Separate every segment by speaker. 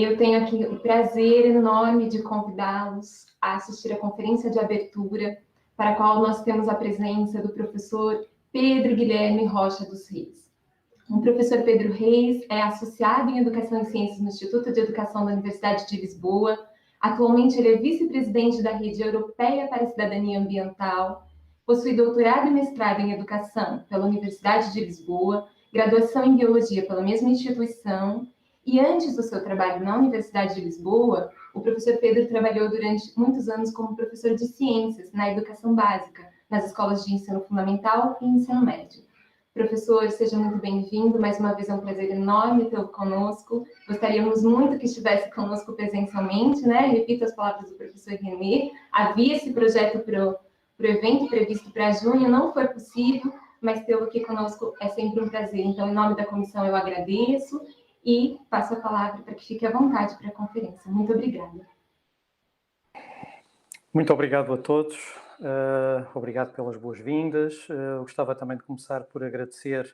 Speaker 1: Eu tenho aqui o prazer enorme de convidá-los a assistir a conferência de abertura, para a qual nós temos a presença do professor Pedro Guilherme Rocha dos Reis. O professor Pedro Reis é associado em Educação e Ciências no Instituto de Educação da Universidade de Lisboa. Atualmente, ele é vice-presidente da Rede Europeia para a Cidadania Ambiental, possui doutorado e mestrado em Educação pela Universidade de Lisboa, graduação em Biologia pela mesma instituição, e antes do seu trabalho na Universidade de Lisboa, o professor Pedro trabalhou durante muitos anos como professor de ciências na educação básica, nas escolas de ensino fundamental e ensino médio. Professor, seja muito bem-vindo, mais uma vez é um prazer enorme tê-lo conosco. Gostaríamos muito que estivesse conosco presencialmente, né? Repito as palavras do professor Renê, havia esse projeto para o evento previsto para junho, não foi possível, mas tê-lo aqui conosco é sempre um prazer. Então, em nome da comissão, eu agradeço e passo a palavra para que fique à vontade para a conferência. Muito obrigada.
Speaker 2: Muito obrigado a todos, obrigado pelas boas-vindas. Gostava também de começar por agradecer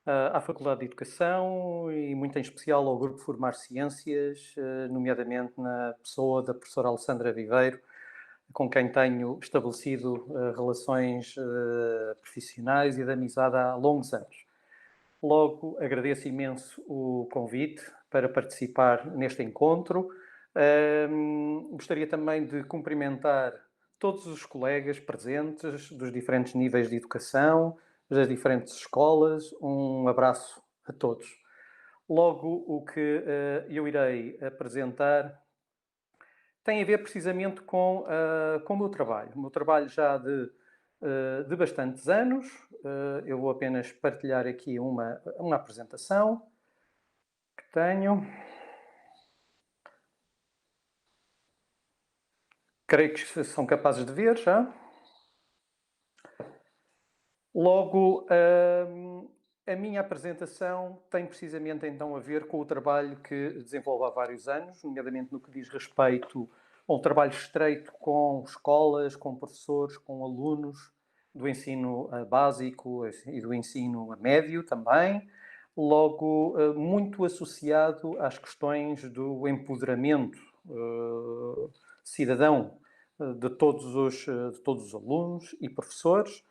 Speaker 2: à Faculdade de Educação e muito em especial ao Grupo Formar Ciências, nomeadamente na pessoa da professora Alessandra Viveiro, com quem tenho estabelecido relações profissionais e de amizade há longos anos. Logo, agradeço imenso o convite para participar neste encontro. Gostaria também de cumprimentar todos os colegas presentes dos diferentes níveis de educação, das diferentes escolas. Um abraço a todos. Logo, o que eu irei apresentar tem a ver precisamente com o meu trabalho. O meu trabalho já de bastantes anos. Eu vou apenas partilhar aqui uma apresentação que tenho. Creio que são capazes de ver já. Logo, a minha apresentação tem precisamente então a ver com o trabalho que desenvolvo há vários anos, nomeadamente no que diz respeito a um trabalho estreito com escolas, com professores, com alunos do ensino básico e do ensino médio também. Logo, muito associado às questões do empoderamento cidadão de todos os alunos e professores.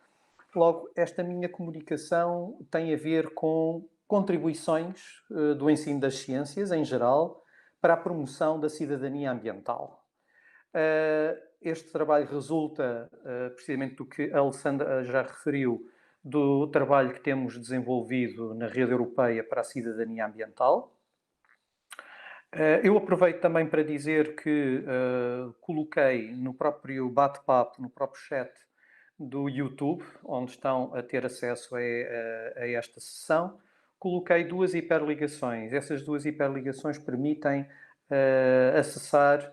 Speaker 2: Logo, esta minha comunicação tem a ver com contribuições do ensino das ciências, em geral, para a promoção da cidadania ambiental. Este trabalho resulta, precisamente do que a Alessandra já referiu, do trabalho que temos desenvolvido na Rede Europeia para a Cidadania Ambiental. Eu aproveito também para dizer que coloquei no próprio bate-papo, no próprio chat do YouTube, onde estão a ter acesso a esta sessão, coloquei duas hiperligações. Essas duas hiperligações permitem acessar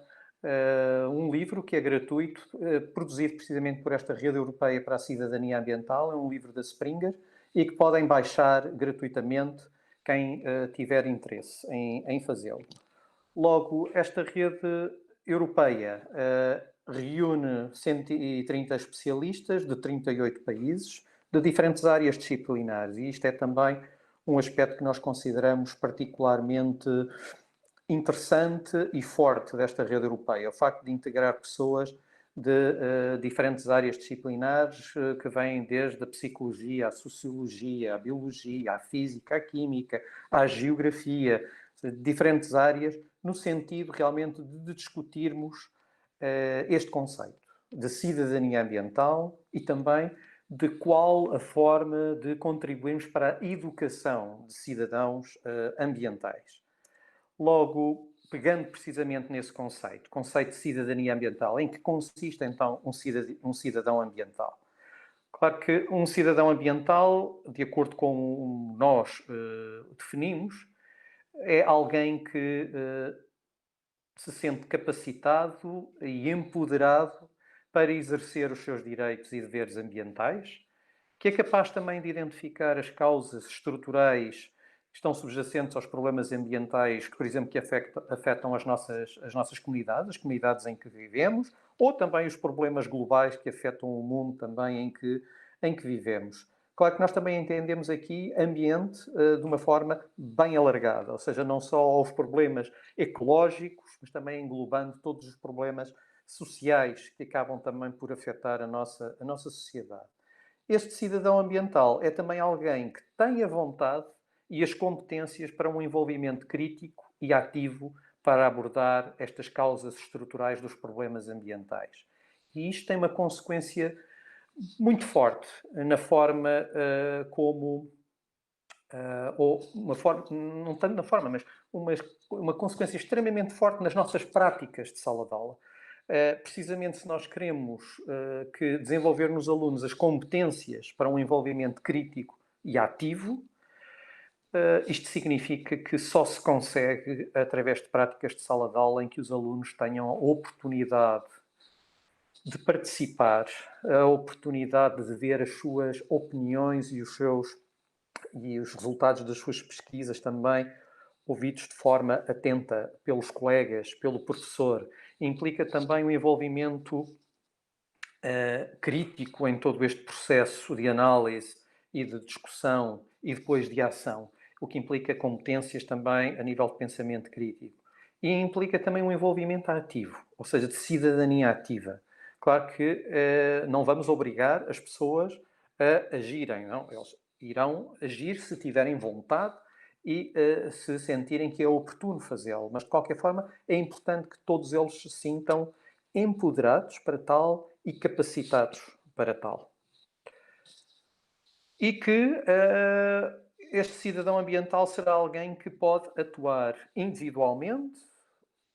Speaker 2: um livro que é gratuito, produzido precisamente por esta Rede Europeia para a Cidadania Ambiental. É um livro da Springer e que podem baixar gratuitamente quem tiver interesse em fazê-lo. Logo, esta rede europeia reúne 130 especialistas de 38 países, de diferentes áreas disciplinares, e isto é também um aspecto que nós consideramos particularmente interessante e forte desta rede europeia, o facto de integrar pessoas de diferentes áreas disciplinares que vêm desde a psicologia, a sociologia, a biologia, a física, a química, a geografia, diferentes áreas, no sentido realmente de discutirmos este conceito de cidadania ambiental e também de qual a forma de contribuirmos para a educação de cidadãos ambientais. Logo, pegando precisamente nesse conceito de cidadania ambiental, em que consiste então um cidadão ambiental? Claro que um cidadão ambiental, de acordo com nós definimos, é alguém que se sente capacitado e empoderado para exercer os seus direitos e deveres ambientais, que é capaz também de identificar as causas estruturais que estão subjacentes aos problemas ambientais, que, por exemplo, que afetam as nossas comunidades, as comunidades em que vivemos, ou também os problemas globais que afetam o mundo também em que vivemos. Claro que nós também entendemos aqui ambiente de uma forma bem alargada, ou seja, não só os problemas ecológicos, mas também englobando todos os problemas sociais que acabam também por afetar a nossa sociedade. Este cidadão ambiental é também alguém que tem a vontade e as competências para um envolvimento crítico e ativo para abordar estas causas estruturais dos problemas ambientais. E isto tem uma consequência muito forte na forma como, ou uma forma, não tanto na forma, mas uma consequência extremamente forte nas nossas práticas de sala de aula. Precisamente se nós queremos que desenvolver nos alunos as competências para um envolvimento crítico e ativo, isto significa que só se consegue através de práticas de sala de aula em que os alunos tenham a oportunidade de participar, a oportunidade de ver as suas opiniões e os resultados das suas pesquisas também ouvidos de forma atenta pelos colegas, pelo professor. Implica também um envolvimento crítico em todo este processo de análise e de discussão e depois de ação, o que implica competências também a nível de pensamento crítico. E implica também um envolvimento ativo, ou seja, de cidadania ativa. Claro que não vamos obrigar as pessoas a agirem, não? Eles irão agir se tiverem vontade e se sentirem que é oportuno fazê-lo. Mas, de qualquer forma, é importante que todos eles se sintam empoderados para tal e capacitados para tal. E que este cidadão ambiental será alguém que pode atuar individualmente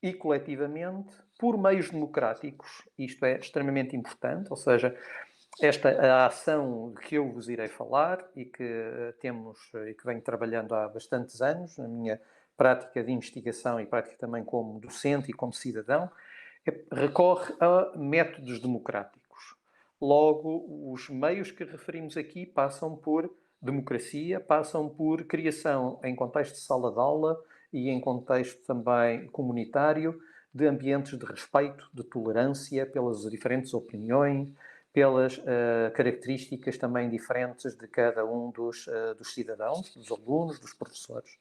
Speaker 2: e coletivamente por meios democráticos. Isto é extremamente importante, ou seja, a ação de que eu vos irei falar e que temos e que venho trabalhando há bastantes anos, na minha prática de investigação e prática também como docente e como cidadão, recorre a métodos democráticos. Logo, os meios que referimos aqui passam por democracia, passam por criação em contexto de sala de aula e em contexto também comunitário de ambientes de respeito, de tolerância pelas diferentes opiniões, pelas características também diferentes de cada um dos cidadãos, dos alunos, dos professores.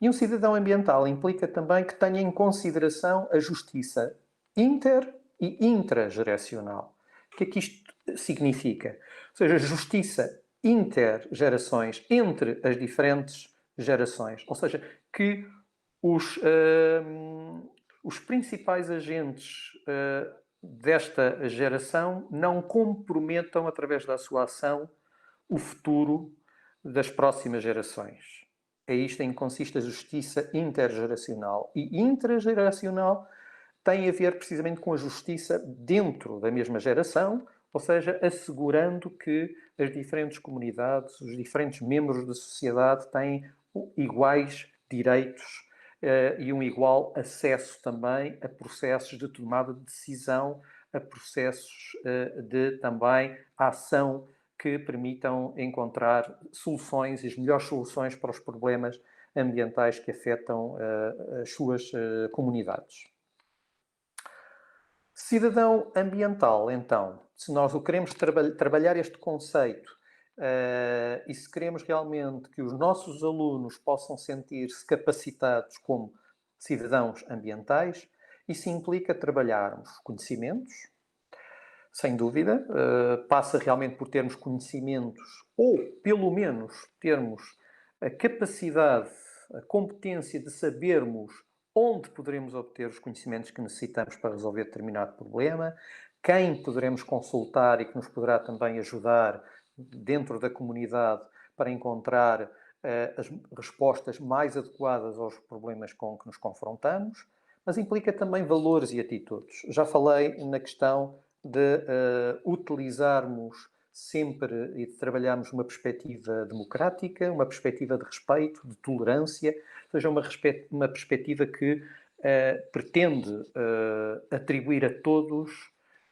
Speaker 2: E um cidadão ambiental implica também que tenha em consideração a justiça inter e intrageracional. O que é que isto significa? Ou seja, justiça intergerações, entre as diferentes gerações. Ou seja, que os principais agentes desta geração não comprometam, através da sua ação, o futuro das próximas gerações. É isto em que consiste a justiça intergeracional. E intrageracional tem a ver precisamente com a justiça dentro da mesma geração, ou seja, assegurando que as diferentes comunidades, os diferentes membros da sociedade têm iguais direitos e um igual acesso também a processos de tomada de decisão, a processos de também ação que permitam encontrar soluções, as melhores soluções para os problemas ambientais que afetam as suas comunidades. Cidadão ambiental, então, se nós o queremos trabalhar este conceito e se queremos realmente que os nossos alunos possam sentir-se capacitados como cidadãos ambientais, isso implica trabalharmos conhecimentos, sem dúvida, passa realmente por termos conhecimentos ou, pelo menos, termos a capacidade, a competência de sabermos onde poderemos obter os conhecimentos que necessitamos para resolver determinado problema, quem poderemos consultar e que nos poderá também ajudar dentro da comunidade para encontrar as respostas mais adequadas aos problemas com que nos confrontamos, mas implica também valores e atitudes. Já falei na questão de utilizarmos sempre e de trabalharmos uma perspectiva democrática, uma perspectiva de respeito, de tolerância, ou seja, uma perspectiva que pretende atribuir a todos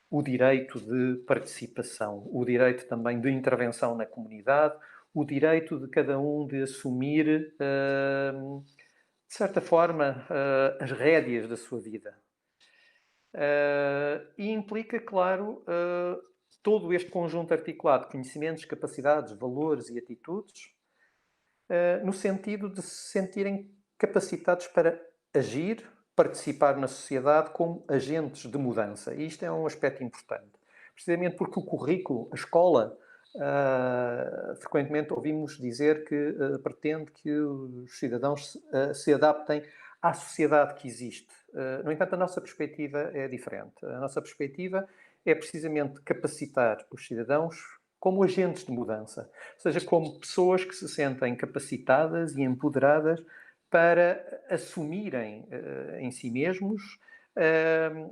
Speaker 2: o direito de participação, o direito também de intervenção na comunidade, o direito de cada um de assumir, de certa forma, as rédeas da sua vida. E implica, claro, todo este conjunto articulado de conhecimentos, capacidades, valores e atitudes, no sentido de se sentirem capacitados para agir, participar na sociedade como agentes de mudança. E isto é um aspecto importante. Precisamente porque o currículo, a escola, frequentemente ouvimos dizer que pretende que os cidadãos se adaptem à sociedade que existe. No entanto, a nossa perspectiva é diferente. A nossa perspectiva é precisamente capacitar os cidadãos como agentes de mudança, ou seja, como pessoas que se sentem capacitadas e empoderadas para assumirem em si mesmos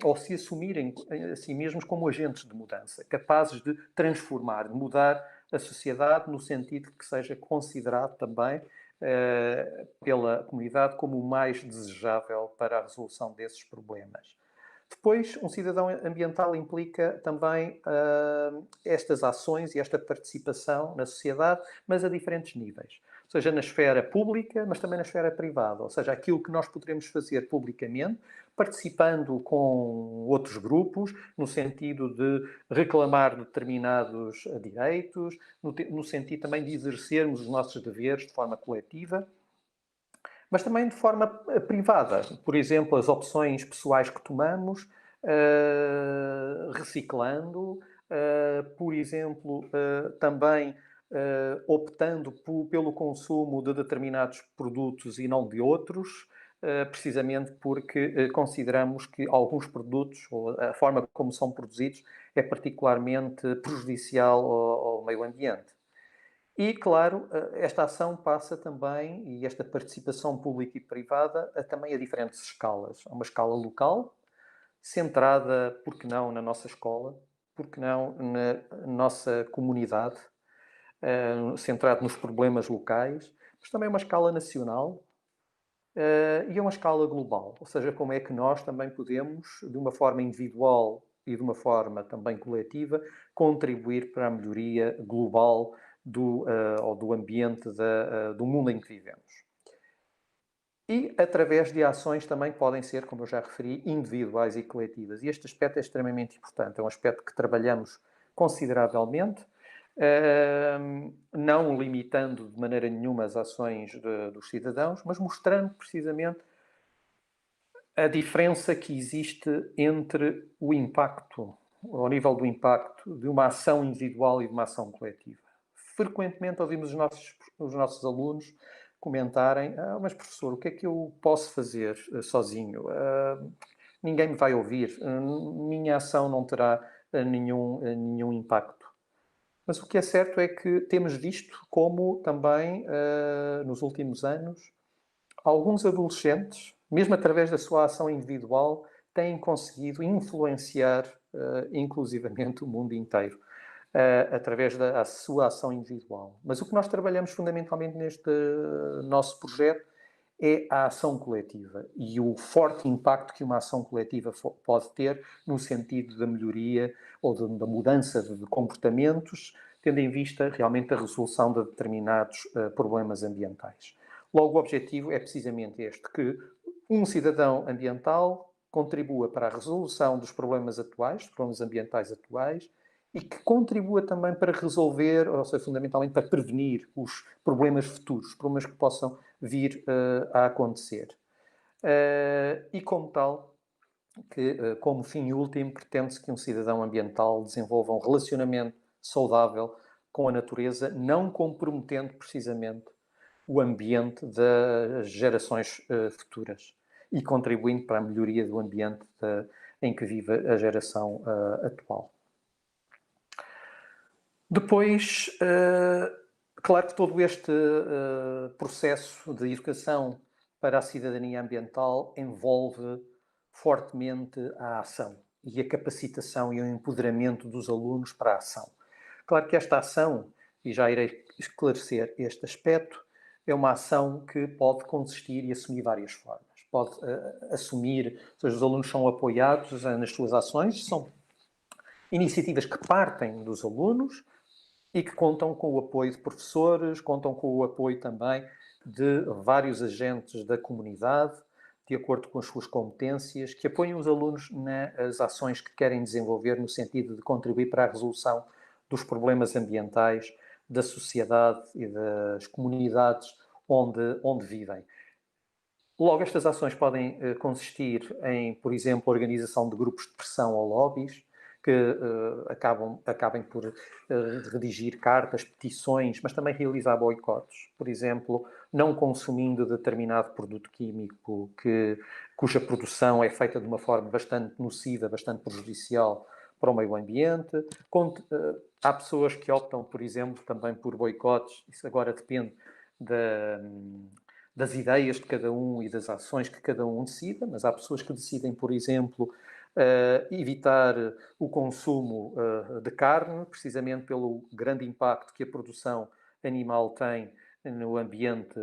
Speaker 2: ou se assumirem a si mesmos como agentes de mudança, capazes de transformar, de mudar a sociedade no sentido que seja considerado também pela comunidade como o mais desejável para a resolução desses problemas. Depois, um cidadão ambiental implica também estas ações e esta participação na sociedade, mas a diferentes níveis. Ou seja, na esfera pública, mas também na esfera privada. Ou seja, aquilo que nós poderemos fazer publicamente, participando com outros grupos, no sentido de reclamar determinados direitos, no sentido também de exercermos os nossos deveres de forma coletiva, mas também de forma privada. Por exemplo, as opções pessoais que tomamos, reciclando, por exemplo, também optando pelo consumo de determinados produtos e não de outros, precisamente porque consideramos que alguns produtos, ou a forma como são produzidos, é particularmente prejudicial ao meio ambiente. E, claro, esta ação passa também, e esta participação pública e privada, também a diferentes escalas. Há uma escala local, centrada, por que não, na nossa escola, por que não na nossa comunidade, centrado nos problemas locais, mas também uma escala nacional e uma escala global. Ou seja, como é que nós também podemos, de uma forma individual e de uma forma também coletiva, contribuir para a melhoria global ou do ambiente do mundo em que vivemos. E através de ações também que podem ser, como eu já referi, individuais e coletivas. E este aspecto é extremamente importante. É um aspecto que trabalhamos consideravelmente, não limitando de maneira nenhuma as ações dos cidadãos, mas mostrando precisamente a diferença que existe entre o impacto, ao nível do impacto de uma ação individual e de uma ação coletiva. Frequentemente ouvimos os nossos alunos comentarem: mas professor, o que é que eu posso fazer sozinho? Ninguém me vai ouvir, minha ação não terá nenhum impacto. Mas o que é certo é que temos visto como também, nos últimos anos, alguns adolescentes, mesmo através da sua ação individual, têm conseguido influenciar, inclusivamente, o mundo inteiro, através da sua ação individual. Mas o que nós trabalhamos fundamentalmente neste nosso projeto é a ação coletiva e o forte impacto que uma ação coletiva pode ter no sentido da melhoria ou da mudança de comportamentos, tendo em vista realmente a resolução de determinados problemas ambientais. Logo, o objetivo é precisamente este, que um cidadão ambiental contribua para a resolução dos problemas atuais, dos problemas ambientais atuais, e que contribua também para resolver, ou seja, fundamentalmente para prevenir os problemas futuros, problemas que possam vir a acontecer. E como tal, que como fim último pretende-se que um cidadão ambiental desenvolva um relacionamento saudável com a natureza, não comprometendo precisamente o ambiente das gerações futuras e contribuindo para a melhoria do ambiente em que vive a geração atual. Depois, claro que todo este processo de educação para a cidadania ambiental envolve fortemente a ação e a capacitação e o empoderamento dos alunos para a ação. Claro que esta ação, e já irei esclarecer este aspecto, é uma ação que pode consistir e assumir várias formas. Pode assumir, ou seja, os alunos são apoiados nas suas ações, são iniciativas que partem dos alunos e que contam com o apoio de professores, contam com o apoio também de vários agentes da comunidade, de acordo com as suas competências, que apoiem os alunos nas ações que querem desenvolver no sentido de contribuir para a resolução dos problemas ambientais da sociedade e das comunidades onde vivem. Logo, estas ações podem consistir em, por exemplo, a organização de grupos de pressão ou lobbies, que acabem por redigir cartas, petições, mas também realizar boicotes. Por exemplo, não consumindo determinado produto químico cuja produção é feita de uma forma bastante nociva, bastante prejudicial para o meio ambiente. Há pessoas que optam, por exemplo, também por boicotes. Isso agora depende das ideias de cada um e das ações que cada um decida, mas há pessoas que decidem, por exemplo, evitar o consumo de carne, precisamente pelo grande impacto que a produção animal tem no ambiente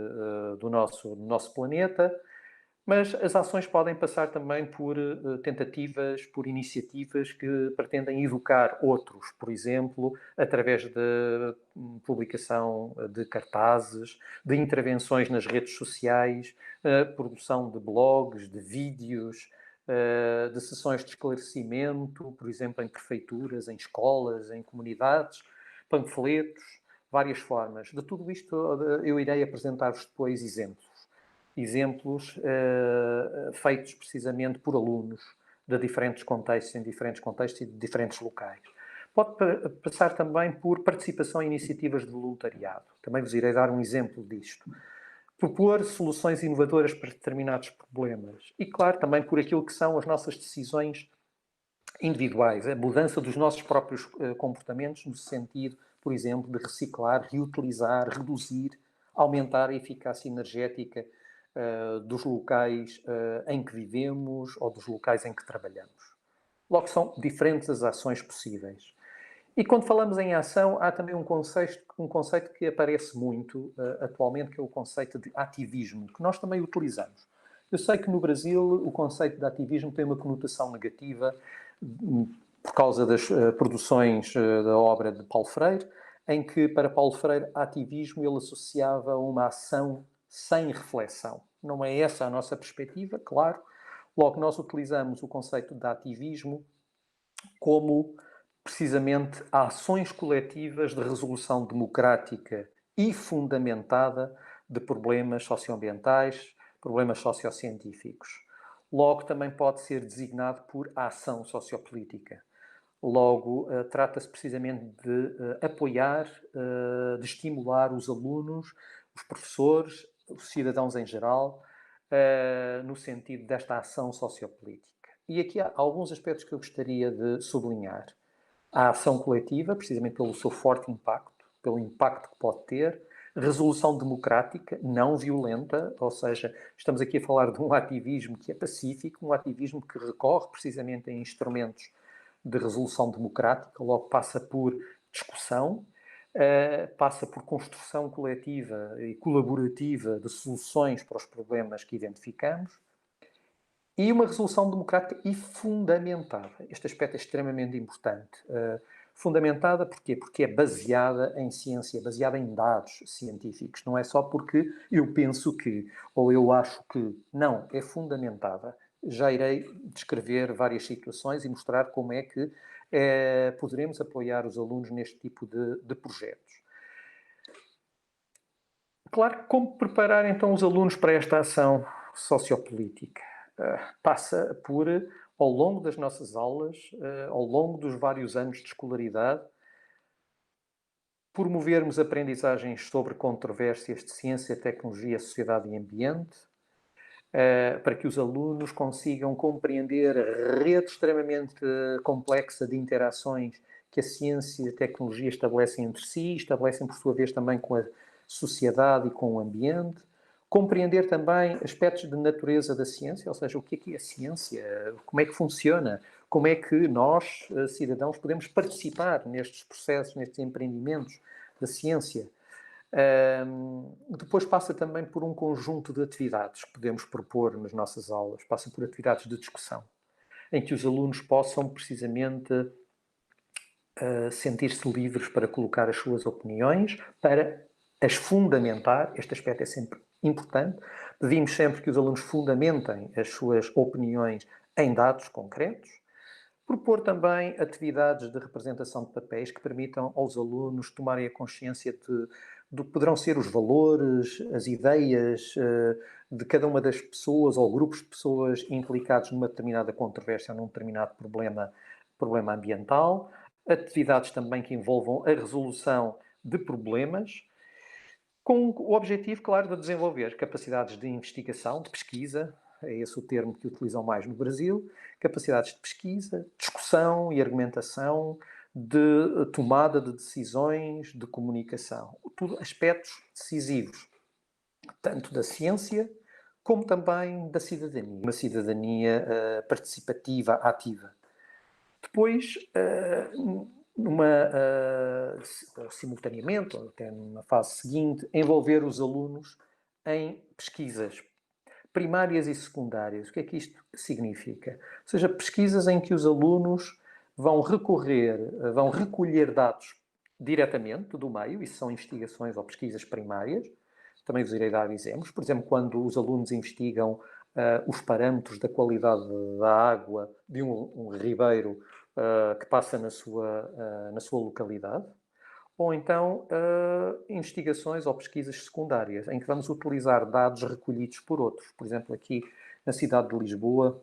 Speaker 2: do nosso planeta. Mas as ações podem passar também por tentativas, por iniciativas que pretendem educar outros, por exemplo, através de publicação de cartazes, de intervenções nas redes sociais, produção de blogs, de vídeos, de sessões de esclarecimento, por exemplo, em prefeituras, em escolas, em comunidades, panfletos, várias formas. De tudo isto eu irei apresentar-vos depois exemplos feitos precisamente por alunos de diferentes contextos, em diferentes contextos e de diferentes locais. Pode passar também por participação em iniciativas de voluntariado. Também vos irei dar um exemplo disto. Propor soluções inovadoras para determinados problemas. E, claro, também por aquilo que são as nossas decisões individuais, a mudança dos nossos próprios comportamentos no sentido, por exemplo, de reciclar, reutilizar, reduzir, aumentar a eficácia energética dos locais em que vivemos ou dos locais em que trabalhamos. Logo, são diferentes as ações possíveis. E quando falamos em ação, há também um conceito que aparece muito atualmente, que é o conceito de ativismo, que nós também utilizamos. Eu sei que no Brasil o conceito de ativismo tem uma conotação negativa por causa das produções da obra de Paulo Freire, em que para Paulo Freire ativismo ele associava uma ação sem reflexão. Não é essa a nossa perspectiva, claro. Logo, nós utilizamos o conceito de ativismo como precisamente ações coletivas de resolução democrática e fundamentada de problemas socioambientais, problemas sociocientíficos. Logo, também pode ser designado por ação sociopolítica. Logo, trata-se precisamente de apoiar, de estimular os alunos, os professores, os cidadãos em geral, no sentido desta ação sociopolítica. E aqui há alguns aspectos que eu gostaria de sublinhar. A ação coletiva, precisamente pelo seu forte impacto, pelo impacto que pode ter. Resolução democrática, não violenta, ou seja, estamos aqui a falar de um ativismo que é pacífico, um ativismo que recorre precisamente a instrumentos de resolução democrática, logo passa por discussão, passa por construção coletiva e colaborativa de soluções para os problemas que identificamos e uma resolução democrática e fundamentada. Este aspecto é extremamente importante. Fundamentada porquê? Porque é baseada em ciência, baseada em dados científicos. Não é só porque eu penso que, ou eu acho que. Não, é fundamentada. Já irei descrever várias situações e mostrar como é que poderemos apoiar os alunos neste tipo de projetos. Claro, como preparar então os alunos para esta ação sociopolítica? Passa por, ao longo das nossas aulas, ao longo dos vários anos de escolaridade, promovermos aprendizagens sobre controvérsias de ciência, tecnologia, sociedade e ambiente, para que os alunos consigam compreender a rede extremamente complexa de interações que a ciência e a tecnologia estabelecem entre si, estabelecem por sua vez também com a sociedade e com o ambiente. Compreender também aspectos de natureza da ciência, ou seja, o que é a ciência, como é que funciona, como é que nós, cidadãos, podemos participar nestes processos, nestes empreendimentos da ciência. Depois passa também por um conjunto de atividades que podemos propor nas nossas aulas, passa por atividades de discussão, em que os alunos possam precisamente sentir-se livres para colocar as suas opiniões, para as fundamentar. Este aspecto é sempre importante. Pedimos sempre que os alunos fundamentem as suas opiniões em dados concretos. Propor também atividades de representação de papéis que permitam aos alunos tomarem a consciência do que poderão ser os valores, as ideias de cada uma das pessoas ou grupos de pessoas implicados numa determinada controvérsia ou num determinado problema ambiental. Atividades também que envolvam a resolução de problemas, com o objetivo, claro, de desenvolver capacidades de investigação, de pesquisa, é esse o termo que utilizam mais no Brasil, capacidades de pesquisa, discussão e argumentação, de tomada de decisões, de comunicação. Tudo aspectos decisivos, tanto da ciência como também da cidadania. Uma cidadania participativa, ativa. Depois, simultaneamente, ou até numa fase seguinte, envolver os alunos em pesquisas primárias e secundárias. O que é que isto significa? Ou seja, pesquisas em que os alunos vão recolher dados diretamente do meio, isso são investigações ou pesquisas primárias. Também vos irei dar exemplos. Por exemplo, quando os alunos investigam os parâmetros da qualidade da água de um ribeiro que passa na sua localidade, ou então investigações ou pesquisas secundárias, em que vamos utilizar dados recolhidos por outros. Por exemplo, aqui na cidade de Lisboa,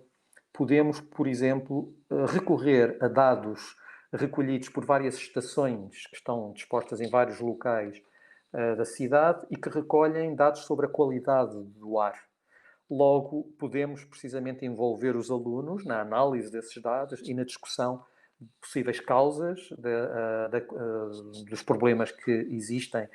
Speaker 2: podemos, por exemplo, recorrer a dados recolhidos por várias estações que estão dispostas em vários locais da cidade e que recolhem dados sobre a qualidade do ar. Logo, podemos precisamente envolver os alunos na análise desses dados e na discussão de possíveis causas dos problemas que existem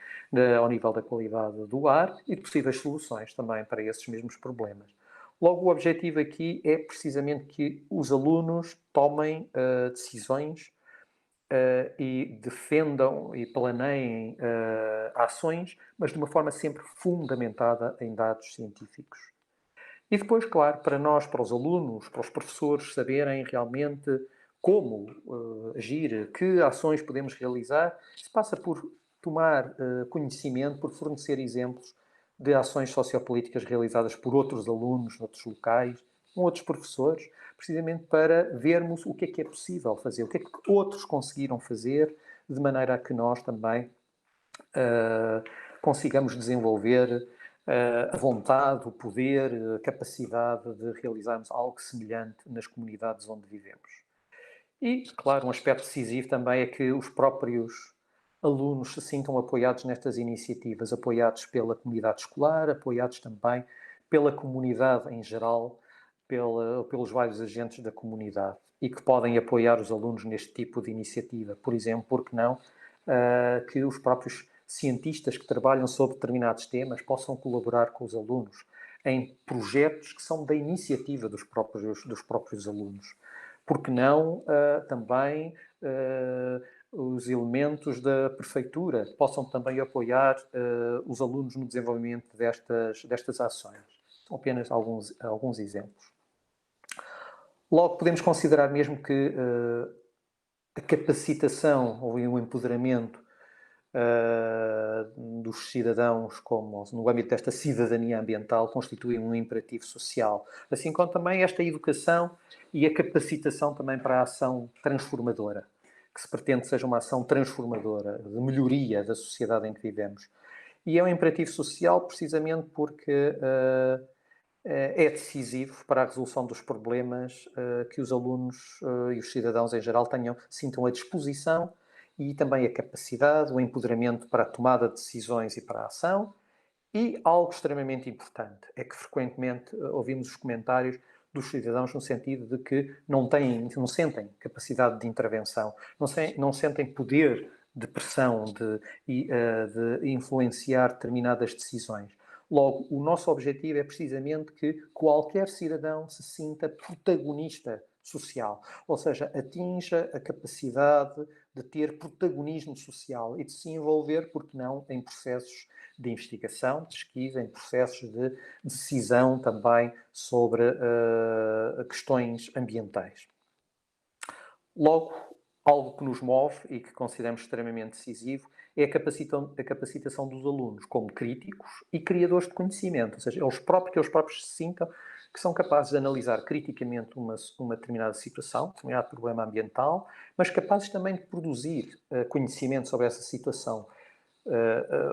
Speaker 2: ao nível da qualidade do ar e de possíveis soluções também para esses mesmos problemas. Logo, o objetivo aqui é precisamente que os alunos tomem decisões e defendam e planeiem ações, mas de uma forma sempre fundamentada em dados científicos. E depois, claro, para nós, para os alunos, para os professores saberem realmente como agir, que ações podemos realizar, se passa por tomar conhecimento, por fornecer exemplos de ações sociopolíticas realizadas por outros alunos, noutros locais, com outros professores, precisamente para vermos o que é possível fazer, o que é que outros conseguiram fazer, de maneira a que nós também consigamos desenvolver a vontade, o poder, a capacidade de realizarmos algo semelhante nas comunidades onde vivemos. E, claro, um aspecto decisivo também é que os próprios alunos se sintam apoiados nestas iniciativas, apoiados pela comunidade escolar, apoiados também pela comunidade em geral, pelos vários agentes da comunidade e que podem apoiar os alunos neste tipo de iniciativa. Por exemplo, porque não que os próprios cientistas que trabalham sobre determinados temas possam colaborar com os alunos em projetos que são da iniciativa dos próprios alunos. Porque não também os elementos da prefeitura possam também apoiar os alunos no desenvolvimento destas ações. São apenas alguns exemplos. Logo, podemos considerar mesmo que a capacitação ou o empoderamento dos cidadãos, como no âmbito desta cidadania ambiental, constituem um imperativo social. Assim como também esta educação e a capacitação também para a ação transformadora, que se pretende que seja uma ação transformadora, de melhoria da sociedade em que vivemos. E é um imperativo social precisamente porque é decisivo para a resolução dos problemas que os alunos e os cidadãos em geral sintam a disposição e também a capacidade, o empoderamento para a tomada de decisões e para a ação. E algo extremamente importante é que frequentemente ouvimos os comentários dos cidadãos no sentido de que não sentem capacidade de intervenção, não sentem poder de pressão, de influenciar determinadas decisões. Logo, o nosso objetivo é precisamente que qualquer cidadão se sinta protagonista social, ou seja, atinja a capacidade de ter protagonismo social e de se envolver, porque não, em processos de investigação, de pesquisa, em processos de decisão também sobre questões ambientais. Logo, algo que nos move e que consideramos extremamente decisivo é a capacitação dos alunos como críticos e criadores de conhecimento, ou seja, que eles próprios se sintam que são capazes de analisar criticamente uma determinada situação, um determinado problema ambiental, mas capazes também de produzir conhecimento sobre essa situação,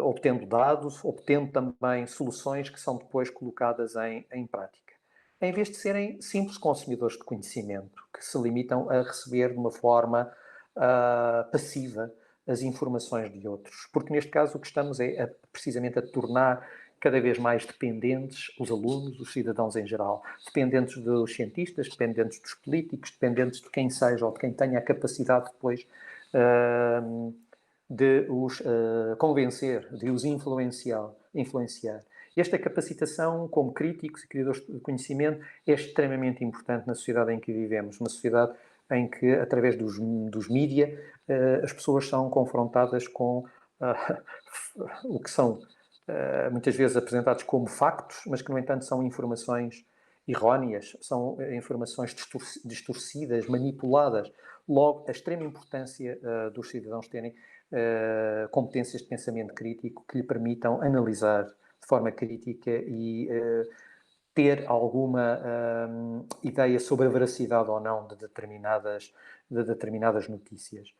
Speaker 2: obtendo dados, obtendo também soluções que são depois colocadas em prática. Em vez de serem simples consumidores de conhecimento, que se limitam a receber de uma forma passiva as informações de outros. Porque neste caso o que estamos é precisamente a tornar cada vez mais dependentes os alunos, os cidadãos em geral, dependentes dos cientistas, dependentes dos políticos, dependentes de quem seja ou de quem tenha a capacidade depois de os convencer, de os influenciar. Esta capacitação como críticos e criadores de conhecimento é extremamente importante na sociedade em que vivemos, uma sociedade em que, através dos mídia, as pessoas são confrontadas com o que são muitas vezes apresentados como factos, mas que, no entanto, são informações erróneas, são informações distorcidas, manipuladas. Logo, a extrema importância dos cidadãos terem competências de pensamento crítico que lhe permitam analisar de forma crítica e ter alguma ideia sobre a veracidade ou não de determinadas notícias.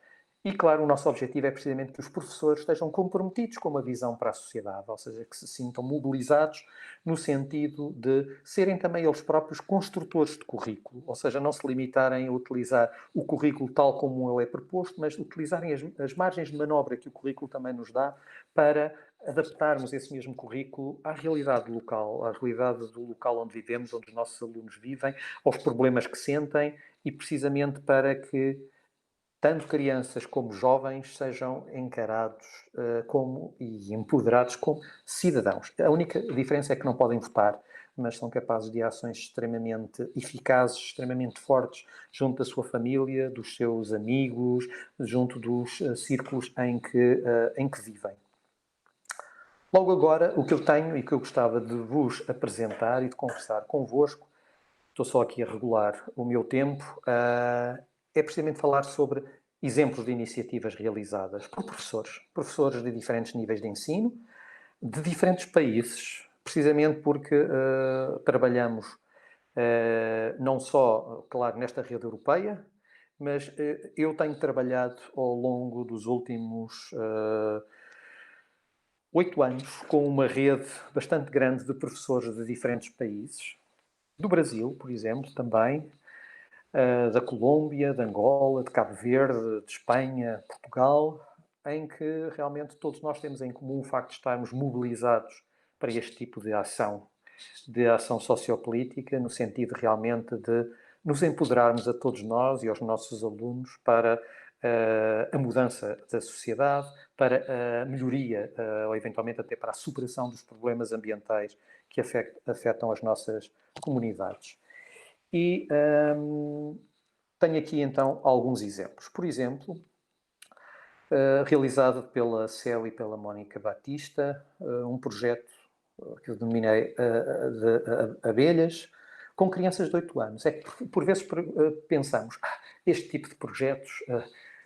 Speaker 2: E, claro, o nosso objetivo é precisamente que os professores estejam comprometidos com uma visão para a sociedade, ou seja, que se sintam mobilizados no sentido de serem também eles próprios construtores de currículo, ou seja, não se limitarem a utilizar o currículo tal como ele é proposto, mas utilizarem as margens de manobra que o currículo também nos dá para adaptarmos esse mesmo currículo à realidade local, à realidade do local onde vivemos, onde os nossos alunos vivem, aos problemas que sentem e precisamente para que tanto crianças como jovens sejam encarados e empoderados como cidadãos. A única diferença é que não podem votar, mas são capazes de ações extremamente eficazes, extremamente fortes, junto da sua família, dos seus amigos, junto dos círculos em que vivem. Logo agora, o que eu tenho e que eu gostava de vos apresentar e de conversar convosco, estou só aqui a regular o meu tempo, é precisamente falar sobre exemplos de iniciativas realizadas por professores de diferentes níveis de ensino, de diferentes países, precisamente porque trabalhamos não só, claro, nesta rede europeia, mas eu tenho trabalhado ao longo dos últimos 8 anos com uma rede bastante grande de professores de diferentes países, do Brasil, por exemplo, também, da Colômbia, de Angola, de Cabo Verde, de Espanha, Portugal, em que realmente todos nós temos em comum o facto de estarmos mobilizados para este tipo de ação sociopolítica, no sentido realmente de nos empoderarmos a todos nós e aos nossos alunos para a mudança da sociedade, para a melhoria ou eventualmente até para a superação dos problemas ambientais que afetam as nossas comunidades. E tenho aqui então alguns exemplos. Por exemplo, realizado pela CEL e pela Mónica Batista, um projeto que eu denominei de abelhas, com crianças de 8 anos. É que por vezes pensamos, este tipo de projetos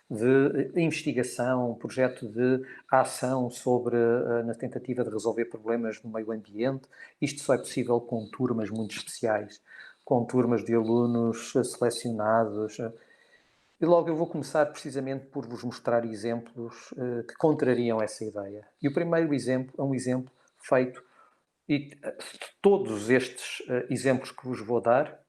Speaker 2: de investigação, um projeto de ação sobre, na tentativa de resolver problemas no meio ambiente, isto só é possível com turmas muito especiais, com turmas de alunos selecionados. E logo eu vou começar precisamente por vos mostrar exemplos que contrariam essa ideia. E o primeiro exemplo é um exemplo feito, e todos estes exemplos que vos vou dar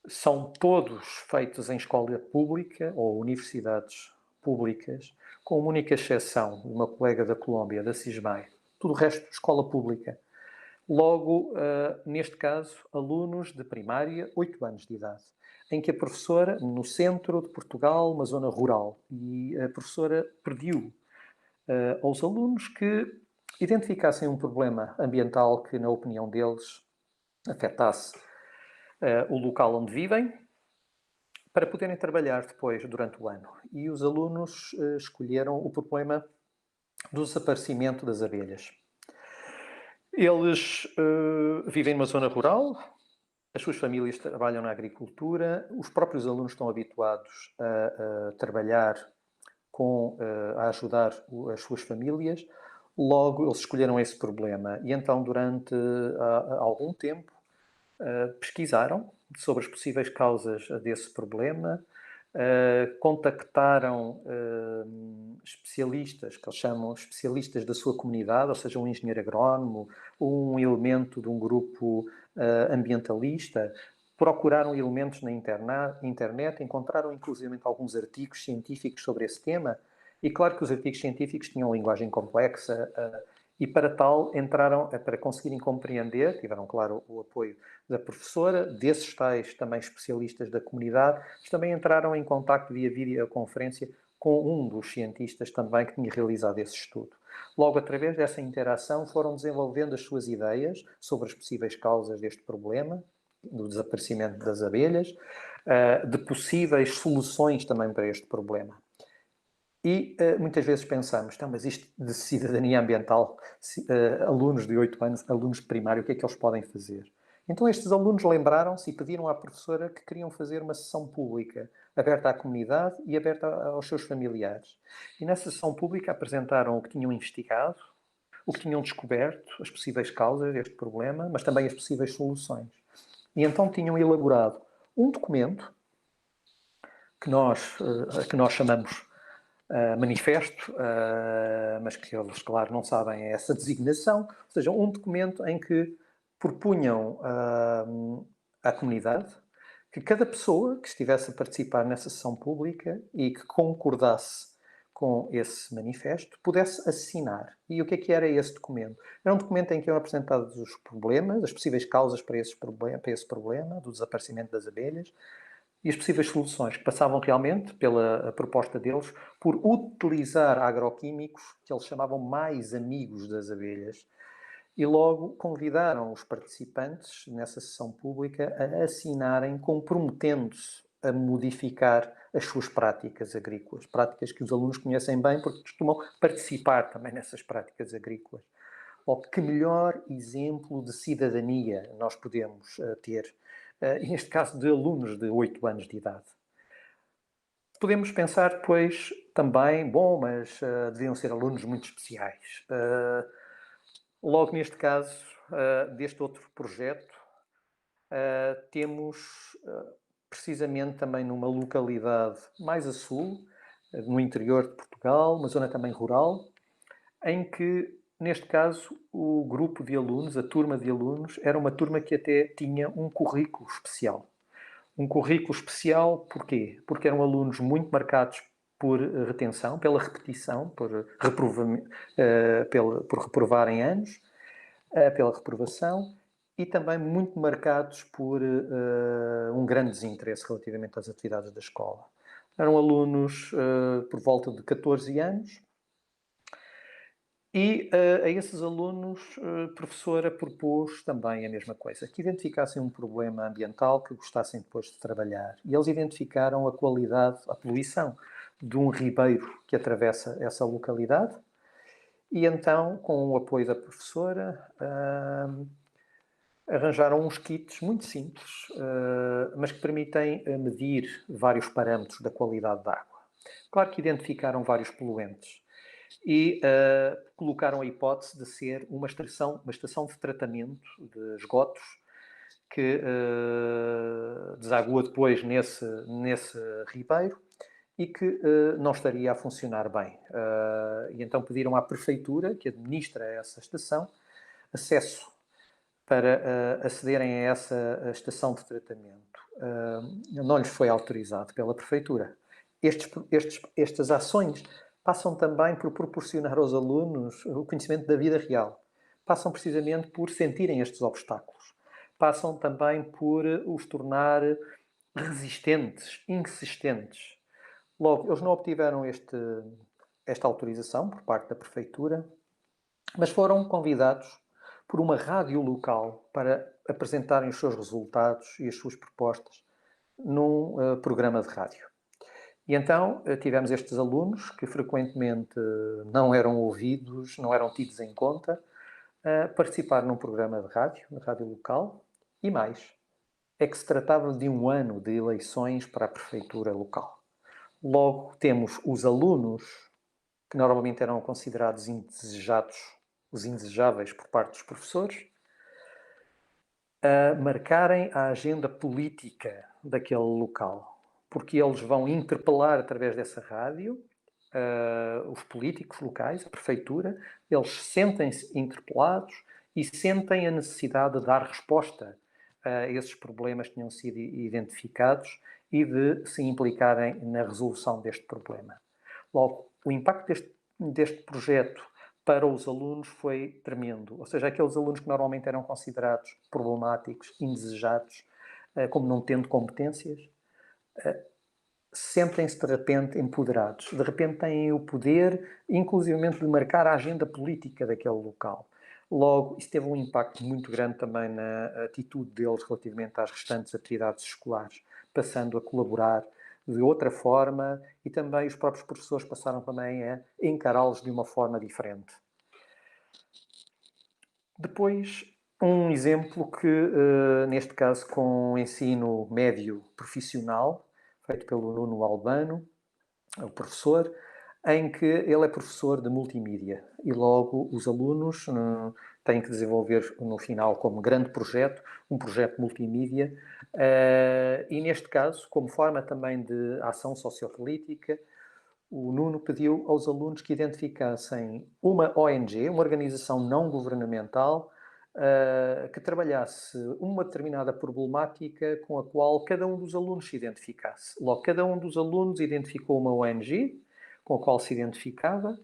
Speaker 2: são todos feitos em escola pública ou universidades públicas, com uma única exceção de uma colega da Colômbia, da CISMAI. Tudo o resto, escola pública. Logo, neste caso, alunos de primária, 8 anos de idade, em que a professora, no centro de Portugal, uma zona rural, e a professora pediu aos alunos que identificassem um problema ambiental que, na opinião deles, afetasse o local onde vivem, para poderem trabalhar depois, durante o ano. E os alunos escolheram o problema do desaparecimento das abelhas. Eles vivem numa zona rural, as suas famílias trabalham na agricultura, os próprios alunos estão habituados a trabalhar a ajudar as suas famílias, logo eles escolheram esse problema. E então, durante algum tempo, pesquisaram sobre as possíveis causas desse problema, contactaram especialistas, que eles chamam especialistas da sua comunidade, ou seja, um engenheiro agrónomo, um elemento de um grupo ambientalista, procuraram elementos na internet, encontraram inclusive alguns artigos científicos sobre esse tema, e claro que os artigos científicos tinham linguagem complexa, e para tal entraram, para conseguirem compreender, tiveram, claro, o apoio da professora, desses tais também especialistas da comunidade, mas também entraram em contacto via videoconferência com um dos cientistas também que tinha realizado esse estudo. Logo, através dessa interação, foram desenvolvendo as suas ideias sobre as possíveis causas deste problema, do desaparecimento das abelhas, de possíveis soluções também para este problema. E muitas vezes pensamos, então, mas isto de cidadania ambiental, alunos de 8 anos, alunos de primário, o que é que eles podem fazer? Então estes alunos lembraram-se e pediram à professora que queriam fazer uma sessão pública, aberta à comunidade e aberta aos seus familiares. E nessa sessão pública apresentaram o que tinham investigado, o que tinham descoberto, as possíveis causas deste problema, mas também as possíveis soluções. E então tinham elaborado um documento que nós chamamos manifesto, mas que eles, claro, não sabem essa designação, ou seja, um documento em que propunham à comunidade que cada pessoa que estivesse a participar nessa sessão pública e que concordasse com esse manifesto pudesse assinar. E o que era esse documento? Era um documento em que eram apresentados os problemas, as possíveis causas para esse problema do desaparecimento das abelhas, e as possíveis soluções, que passavam realmente, pela proposta deles, por utilizar agroquímicos que eles chamavam mais amigos das abelhas. E logo convidaram os participantes nessa sessão pública a assinarem, comprometendo-se a modificar as suas práticas agrícolas. Práticas que os alunos conhecem bem porque costumam participar também nessas práticas agrícolas. Ou que melhor exemplo de cidadania nós podemos ter, neste caso de alunos de 8 anos de idade. Podemos pensar depois também, bom, mas deviam ser alunos muito especiais. Logo neste caso, deste outro projeto, temos precisamente também numa localidade mais a sul, no interior de Portugal, uma zona também rural, em que, neste caso, o grupo de alunos, a turma de alunos, era uma turma que até tinha um currículo especial. Um currículo especial porquê? Porque eram alunos muito marcados por retenção, pela repetição, por reprovarem anos, pela reprovação, e também muito marcados por um grande desinteresse relativamente às atividades da escola. Eram alunos por volta de 14 anos, e a esses alunos, a professora propôs também a mesma coisa, que identificassem um problema ambiental que gostassem depois de trabalhar. E eles identificaram a qualidade, a poluição de um ribeiro que atravessa essa localidade. E então, com o apoio da professora, arranjaram uns kits muito simples, mas que permitem medir vários parâmetros da qualidade da água. Claro que identificaram vários poluentes e colocaram a hipótese de ser uma estação de tratamento de esgotos que desagua depois nesse ribeiro e que não estaria a funcionar bem. E então pediram à prefeitura, que administra essa estação, acesso para acederem a essa estação de tratamento. Não lhes foi autorizado pela prefeitura. Estas ações passam também por proporcionar aos alunos o conhecimento da vida real. Passam precisamente por sentirem estes obstáculos. Passam também por os tornar resistentes, insistentes. Logo, eles não obtiveram esta autorização por parte da prefeitura, mas foram convidados por uma rádio local para apresentarem os seus resultados e as suas propostas num programa de rádio. E então tivemos estes alunos que frequentemente não eram ouvidos, não eram tidos em conta, a participar num programa de rádio, na rádio local, e mais, é que se tratava de um ano de eleições para a prefeitura local. Logo, temos os alunos, que normalmente eram considerados indesejados, os indesejáveis por parte dos professores, a marcarem a agenda política daquele local, porque eles vão interpelar através dessa rádio os políticos locais, a prefeitura, eles sentem-se interpelados e sentem a necessidade de dar resposta a esses problemas que tinham sido identificados e de se implicarem na resolução deste problema. Logo, o impacto deste projeto para os alunos foi tremendo. Ou seja, aqueles alunos que normalmente eram considerados problemáticos, indesejados, como não tendo competências, sentem-se de repente empoderados. De repente têm o poder, inclusivamente, de marcar a agenda política daquele local. Logo, isso teve um impacto muito grande também na atitude deles relativamente às restantes atividades escolares, passando a colaborar de outra forma e também os próprios professores passaram também a encará-los de uma forma diferente. Depois, um exemplo que, neste caso, com o ensino médio profissional, feito pelo Nuno Albano, o professor, em que ele é professor de multimídia e logo os alunos têm que desenvolver no final como grande projeto, um projeto multimídia e neste caso, como forma também de ação sociopolítica, o Nuno pediu aos alunos que identificassem uma ONG, uma organização não governamental, que trabalhasse uma determinada problemática com a qual cada um dos alunos se identificasse. Logo, cada um dos alunos identificou uma ONG com a qual se identificava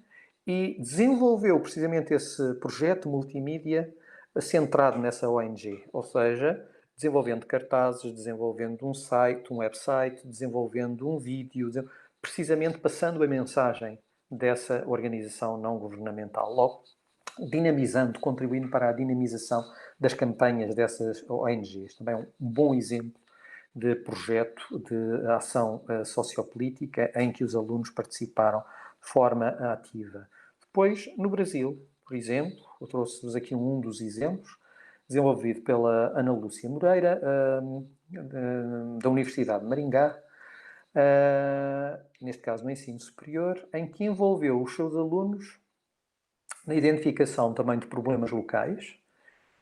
Speaker 2: e desenvolveu precisamente esse projeto multimídia centrado nessa ONG. Ou seja, desenvolvendo cartazes, desenvolvendo um site, um website, desenvolvendo um vídeo, precisamente passando a mensagem dessa organização não governamental. Logo, dinamizando, contribuindo para a dinamização das campanhas dessas ONGs. Também um bom exemplo de projeto de ação sociopolítica em que os alunos participaram de forma ativa. Depois, no Brasil, por exemplo, eu trouxe-vos aqui um dos exemplos, desenvolvido pela Ana Lúcia Moreira, da Universidade de Maringá, neste caso no ensino superior, em que envolveu os seus alunos na identificação também de problemas locais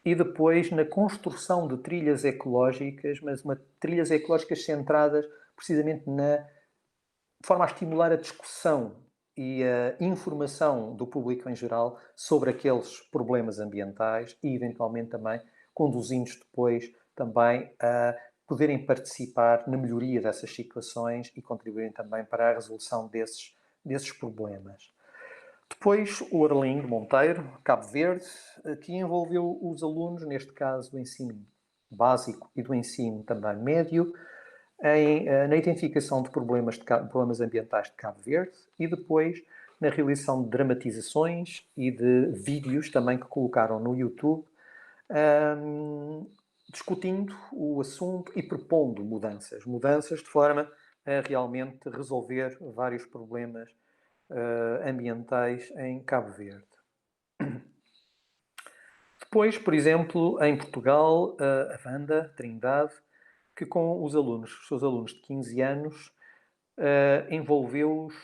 Speaker 2: e depois na construção de trilhas ecológicas, mas trilhas ecológicas centradas precisamente de forma a estimular a discussão e a informação do público em geral sobre aqueles problemas ambientais e, eventualmente, também conduzindo-os depois também a poderem participar na melhoria dessas situações e contribuírem também para a resolução desses problemas. Depois, o Arlindo Monteiro, Cabo Verde, que envolveu os alunos, neste caso do ensino básico e do ensino também médio, na identificação de problemas ambientais de Cabo Verde e depois na realização de dramatizações e de vídeos também que colocaram no YouTube, discutindo o assunto e propondo mudanças de forma a realmente resolver vários problemas ambientais em Cabo Verde. Depois, por exemplo, em Portugal, a Wanda Trindade, que com os seus alunos de 15 anos, envolveu-os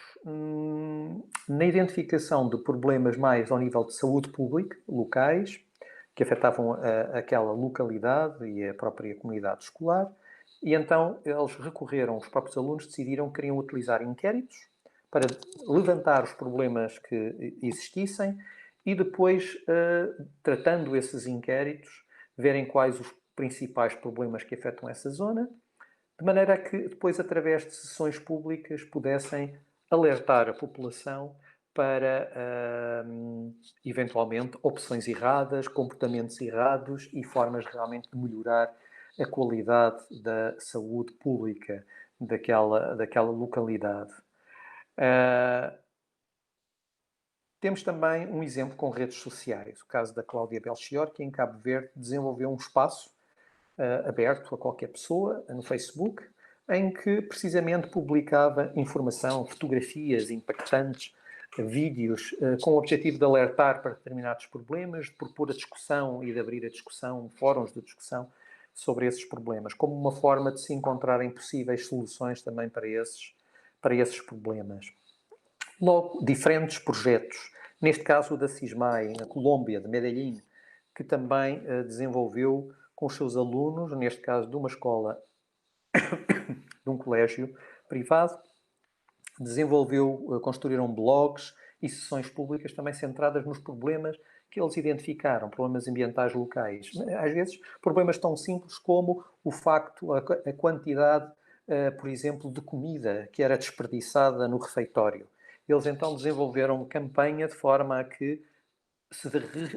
Speaker 2: na identificação de problemas mais ao nível de saúde pública, locais, que afetavam aquela localidade e a própria comunidade escolar, e então eles recorreram, os próprios alunos decidiram que queriam utilizar inquéritos para levantar os problemas que existissem e depois, tratando esses inquéritos, verem quais os principais problemas que afetam essa zona, de maneira a que depois, através de sessões públicas, pudessem alertar a população para, eventualmente, opções erradas, comportamentos errados e formas realmente de melhorar a qualidade da saúde pública daquela localidade. Temos também um exemplo com redes sociais, o caso da Cláudia Belchior, que em Cabo Verde desenvolveu um espaço aberto a qualquer pessoa no Facebook, em que precisamente publicava informação, fotografias impactantes, vídeos, com o objetivo de alertar para determinados problemas, de propor a discussão e de abrir a discussão, fóruns de discussão sobre esses problemas, como uma forma de se encontrarem possíveis soluções também para para esses problemas. Logo, diferentes projetos, neste caso o da CISMAI, na Colômbia, de Medellín, que também desenvolveu com os seus alunos, neste caso de uma escola, de um colégio privado, construíram blogs e sessões públicas também centradas nos problemas que eles identificaram, problemas ambientais locais. Às vezes, problemas tão simples como o facto, a quantidade, por exemplo, de comida que era desperdiçada no refeitório. Eles então desenvolveram campanha de forma a que se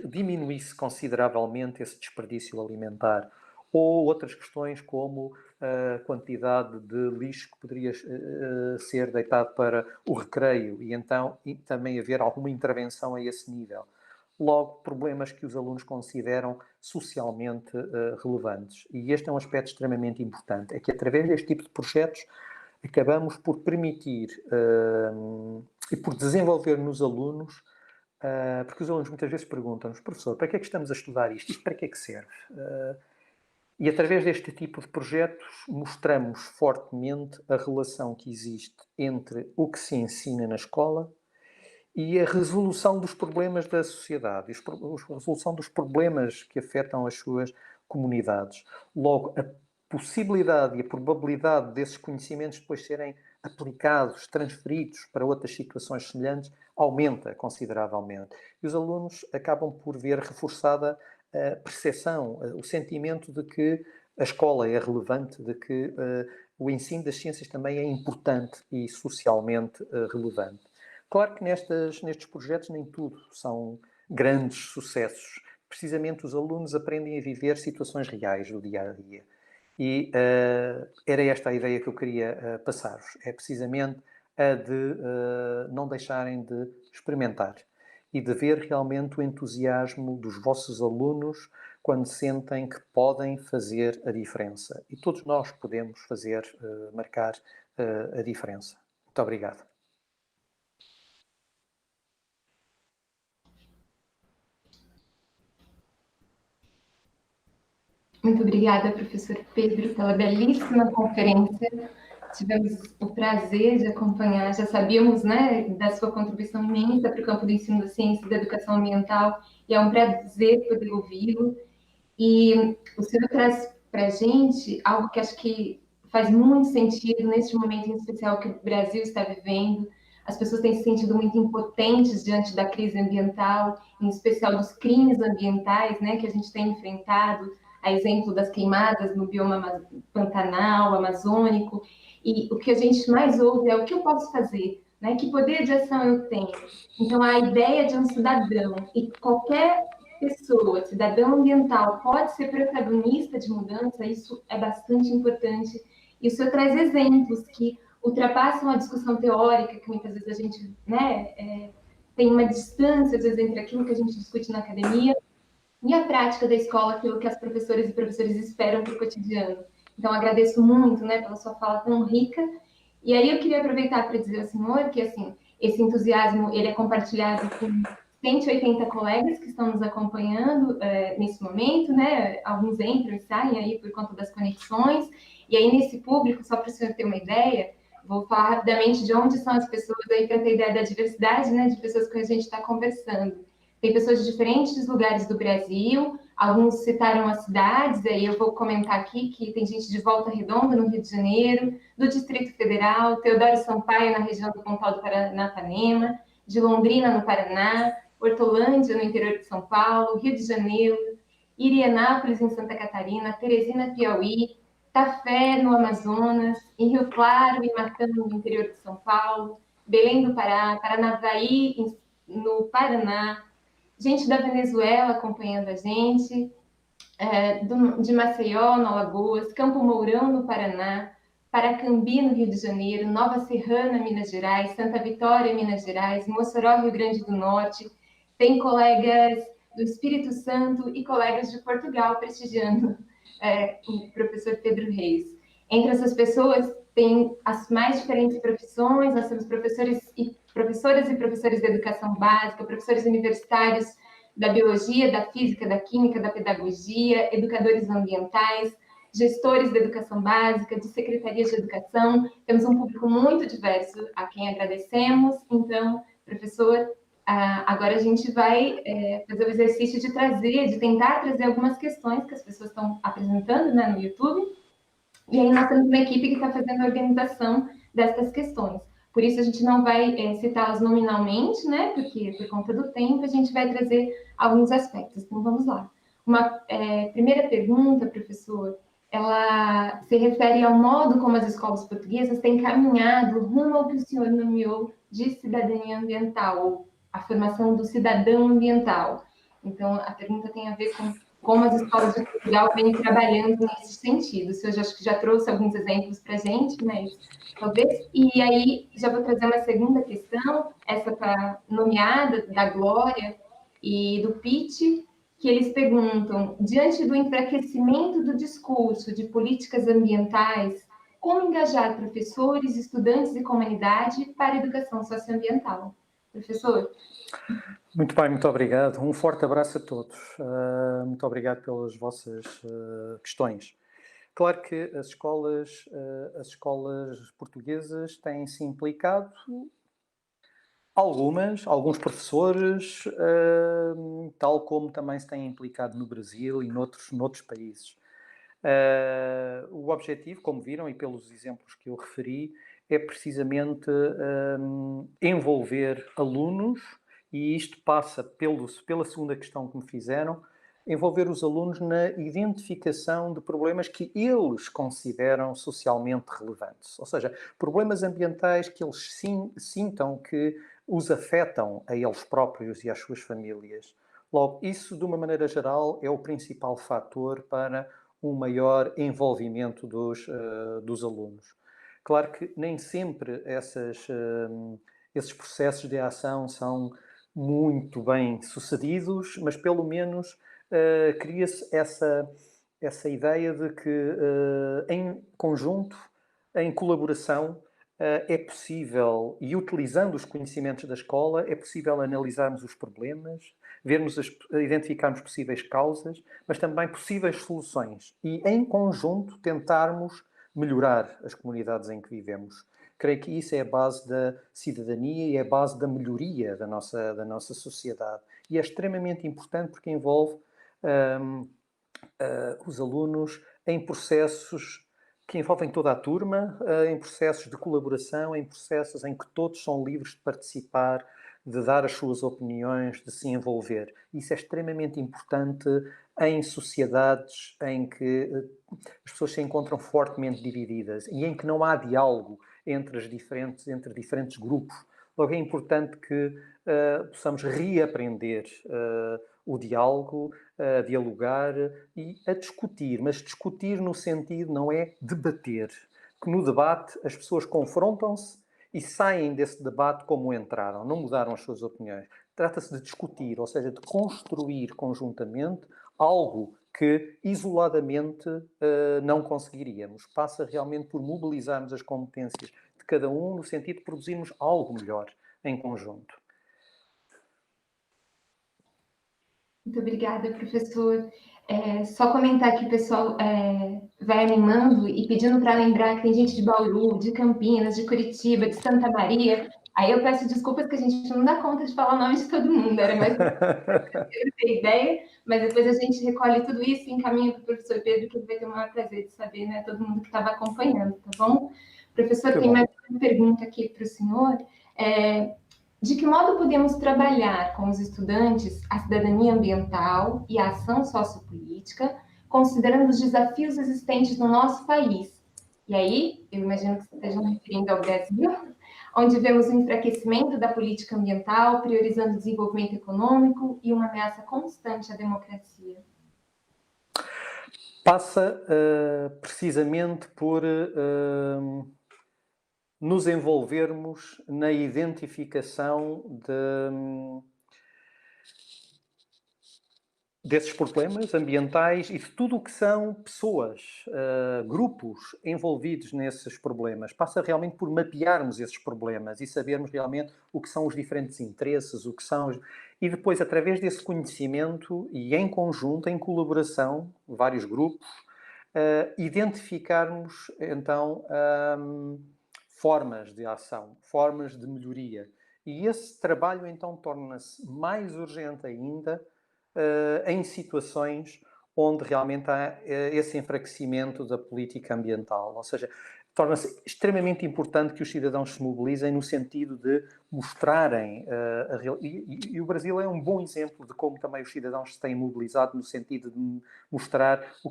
Speaker 2: diminuísse consideravelmente esse desperdício alimentar. Ou outras questões como a quantidade de lixo que poderia ser deitado para o recreio e então também haver alguma intervenção a esse nível. Logo, problemas que os alunos consideram socialmente relevantes. E este é um aspecto extremamente importante, é que através deste tipo de projetos acabamos por permitir e por desenvolver nos alunos, porque os alunos muitas vezes perguntam-nos, professor, para que é que estamos a estudar isto? Isto para que é que serve? E através deste tipo de projetos mostramos fortemente a relação que existe entre o que se ensina na escola e a resolução dos problemas da sociedade, a resolução dos problemas que afetam as suas comunidades. Logo, a possibilidade e a probabilidade desses conhecimentos depois serem aplicados, transferidos para outras situações semelhantes, aumenta consideravelmente. E os alunos acabam por ver reforçada a percepção, o sentimento de que a escola é relevante, de que o ensino das ciências também é importante e socialmente relevante. Claro que nestes projetos nem tudo são grandes sucessos. Precisamente os alunos aprendem a viver situações reais do dia a dia. E era esta a ideia que eu queria passar-vos. É precisamente a de não deixarem de experimentar e de ver realmente o entusiasmo dos vossos alunos quando sentem que podem fazer a diferença. E todos nós podemos marcar a diferença. Muito obrigado.
Speaker 1: Muito obrigada, professor Pedro, pela belíssima conferência. Tivemos o prazer de acompanhar, já sabíamos, né, da sua contribuição imensa para o campo do ensino da ciência e da educação ambiental, e é um prazer poder ouvi-lo. E o senhor traz para a gente algo que acho que faz muito sentido neste momento em especial que o Brasil está vivendo. As pessoas têm se sentido muito impotentes diante da crise ambiental, em especial dos crimes ambientais, né, que a gente tem enfrentado, a exemplo das queimadas no bioma pantanal, amazônico, e o que a gente mais ouve é o que eu posso fazer, né, que poder de ação eu tenho. Então, a ideia de um cidadão, e qualquer pessoa, cidadão ambiental, pode ser protagonista de mudança, isso é bastante importante. E o senhor traz exemplos que ultrapassam a discussão teórica, que muitas vezes a gente, né, tem uma distância, às vezes, entre aquilo que a gente discute na academia e a prática da escola, aquilo que as professoras e professores esperam para o cotidiano. Então, agradeço muito, né, pela sua fala tão rica. E aí eu queria aproveitar para dizer ao senhor que, assim, esse entusiasmo, ele é compartilhado com 180 colegas que estão nos acompanhando nesse momento, né? Alguns entram e saem aí por conta das conexões. E aí, nesse público, só para o senhor ter uma ideia, vou falar rapidamente de onde são as pessoas aí para ter ideia da diversidade, né? De pessoas com que a gente está conversando. Tem pessoas de diferentes lugares do Brasil, alguns citaram as cidades, aí eu vou comentar aqui que tem gente de Volta Redonda, no Rio de Janeiro, do Distrito Federal, Teodoro Sampaio, na região do Pontal do Paranapanema, de Londrina, no Paraná, Hortolândia, no interior de São Paulo, Rio de Janeiro, Irianápolis, em Santa Catarina, Teresina, Piauí, Tafé, no Amazonas, em Rio Claro e Matã, no interior de São Paulo, Belém do Pará, Paranavaí, no Paraná, gente da Venezuela acompanhando a gente, de Maceió, no Alagoas, Campo Mourão, no Paraná, Paracambi, no Rio de Janeiro, Nova Serrana, Minas Gerais, Santa Vitória, Minas Gerais, Mossoró, Rio Grande do Norte. Tem colegas do Espírito Santo e colegas de Portugal prestigiando o professor Pedro Reis. Entre essas pessoas, tem as mais diferentes profissões, nós temos professores e professoras e professores de educação básica, professores universitários da biologia, da física, da química, da pedagogia, educadores ambientais, gestores da educação básica, de secretarias de educação. Temos um público muito diverso, a quem agradecemos. Então, professor, agora a gente vai fazer o exercício de tentar trazer algumas questões que as pessoas estão apresentando, né, no YouTube. E aí nós temos uma equipe que está fazendo a organização dessas questões. Por isso a gente não vai citá-las nominalmente, né? Porque por conta do tempo a gente vai trazer alguns aspectos. Então vamos lá. Uma primeira pergunta, professor, ela se refere ao modo como as escolas portuguesas têm caminhado rumo ao que o senhor nomeou de cidadania ambiental, ou a formação do cidadão ambiental. Então a pergunta tem a ver com como as escolas de Portugal vêm trabalhando nesse sentido. O senhor acho que já trouxe alguns exemplos para a gente, mas talvez. E aí já vou trazer uma segunda questão, essa para nomeada da Glória e do Pete, que eles perguntam, diante do enfraquecimento do discurso de políticas ambientais, como engajar professores, estudantes e comunidade para a educação socioambiental? Professor?
Speaker 2: Muito bem, muito obrigado. Um forte abraço a todos. Muito obrigado pelas vossas questões. Claro que as escolas portuguesas têm-se implicado, alguns professores, tal como também se têm implicado no Brasil e noutros países. O objetivo, como viram e pelos exemplos que eu referi, é precisamente envolver alunos, e isto passa pela segunda questão que me fizeram, envolver os alunos na identificação de problemas que eles consideram socialmente relevantes. Ou seja, problemas ambientais que eles sintam que os afetam a eles próprios e às suas famílias. Logo, isso, de uma maneira geral, é o principal fator para um maior envolvimento dos alunos. Claro que nem sempre esses processos de ação são muito bem sucedidos, mas pelo menos cria-se essa ideia de que em conjunto, em colaboração, é possível, e utilizando os conhecimentos da escola, é possível analisarmos os problemas, identificarmos possíveis causas, mas também possíveis soluções. E, em conjunto, tentarmos melhorar as comunidades em que vivemos. Creio que isso é a base da cidadania e é a base da melhoria da nossa sociedade. E é extremamente importante porque envolve os alunos em processos que envolvem toda a turma, em processos de colaboração, em processos em que todos são livres de participar, de dar as suas opiniões, de se envolver. Isso é extremamente importante em sociedades em que as pessoas se encontram fortemente divididas e em que não há diálogo entre diferentes grupos. Logo, é importante que possamos reaprender o diálogo, a dialogar e a discutir, mas discutir no sentido não é debater, que no debate as pessoas confrontam-se e saem desse debate como entraram, não mudaram as suas opiniões. Trata-se de discutir, ou seja, de construir conjuntamente algo que isoladamente não conseguiríamos. Passa realmente por mobilizarmos as competências de cada um no sentido de produzirmos algo melhor em conjunto.
Speaker 1: Muito obrigada, professor. Só comentar que o pessoal vai animando e pedindo para lembrar que tem gente de Bauru, de Campinas, de Curitiba, de Santa Maria. Aí eu peço desculpas que a gente não dá conta de falar o nome de todo mundo, era mais ter ideia, mas depois a gente recolhe tudo isso e encaminha para o professor Pedro, que ele vai ter o maior prazer de saber, né, todo mundo que estava acompanhando, tá bom? Professor, tem mais uma pergunta aqui para o senhor. De que modo podemos trabalhar com os estudantes a cidadania ambiental e a ação sociopolítica, considerando os desafios existentes no nosso país? E aí, eu imagino que estejam referindo ao Brasil, onde vemos o enfraquecimento da política ambiental, priorizando o desenvolvimento econômico e uma ameaça constante à democracia.
Speaker 2: Passa precisamente por nos envolvermos na identificação desses problemas ambientais e de tudo o que são pessoas, grupos envolvidos nesses problemas. Passa realmente por mapearmos esses problemas e sabermos realmente o que são os diferentes interesses, e depois, através desse conhecimento e em conjunto, em colaboração, vários grupos, identificarmos, então, formas de ação, formas de melhoria. E esse trabalho, então, torna-se mais urgente ainda em situações onde realmente há esse enfraquecimento da política ambiental. Ou seja, torna-se extremamente importante que os cidadãos se mobilizem no sentido de mostrarem a realidade. E o Brasil é um bom exemplo de como também os cidadãos se têm mobilizado no sentido de mostrar o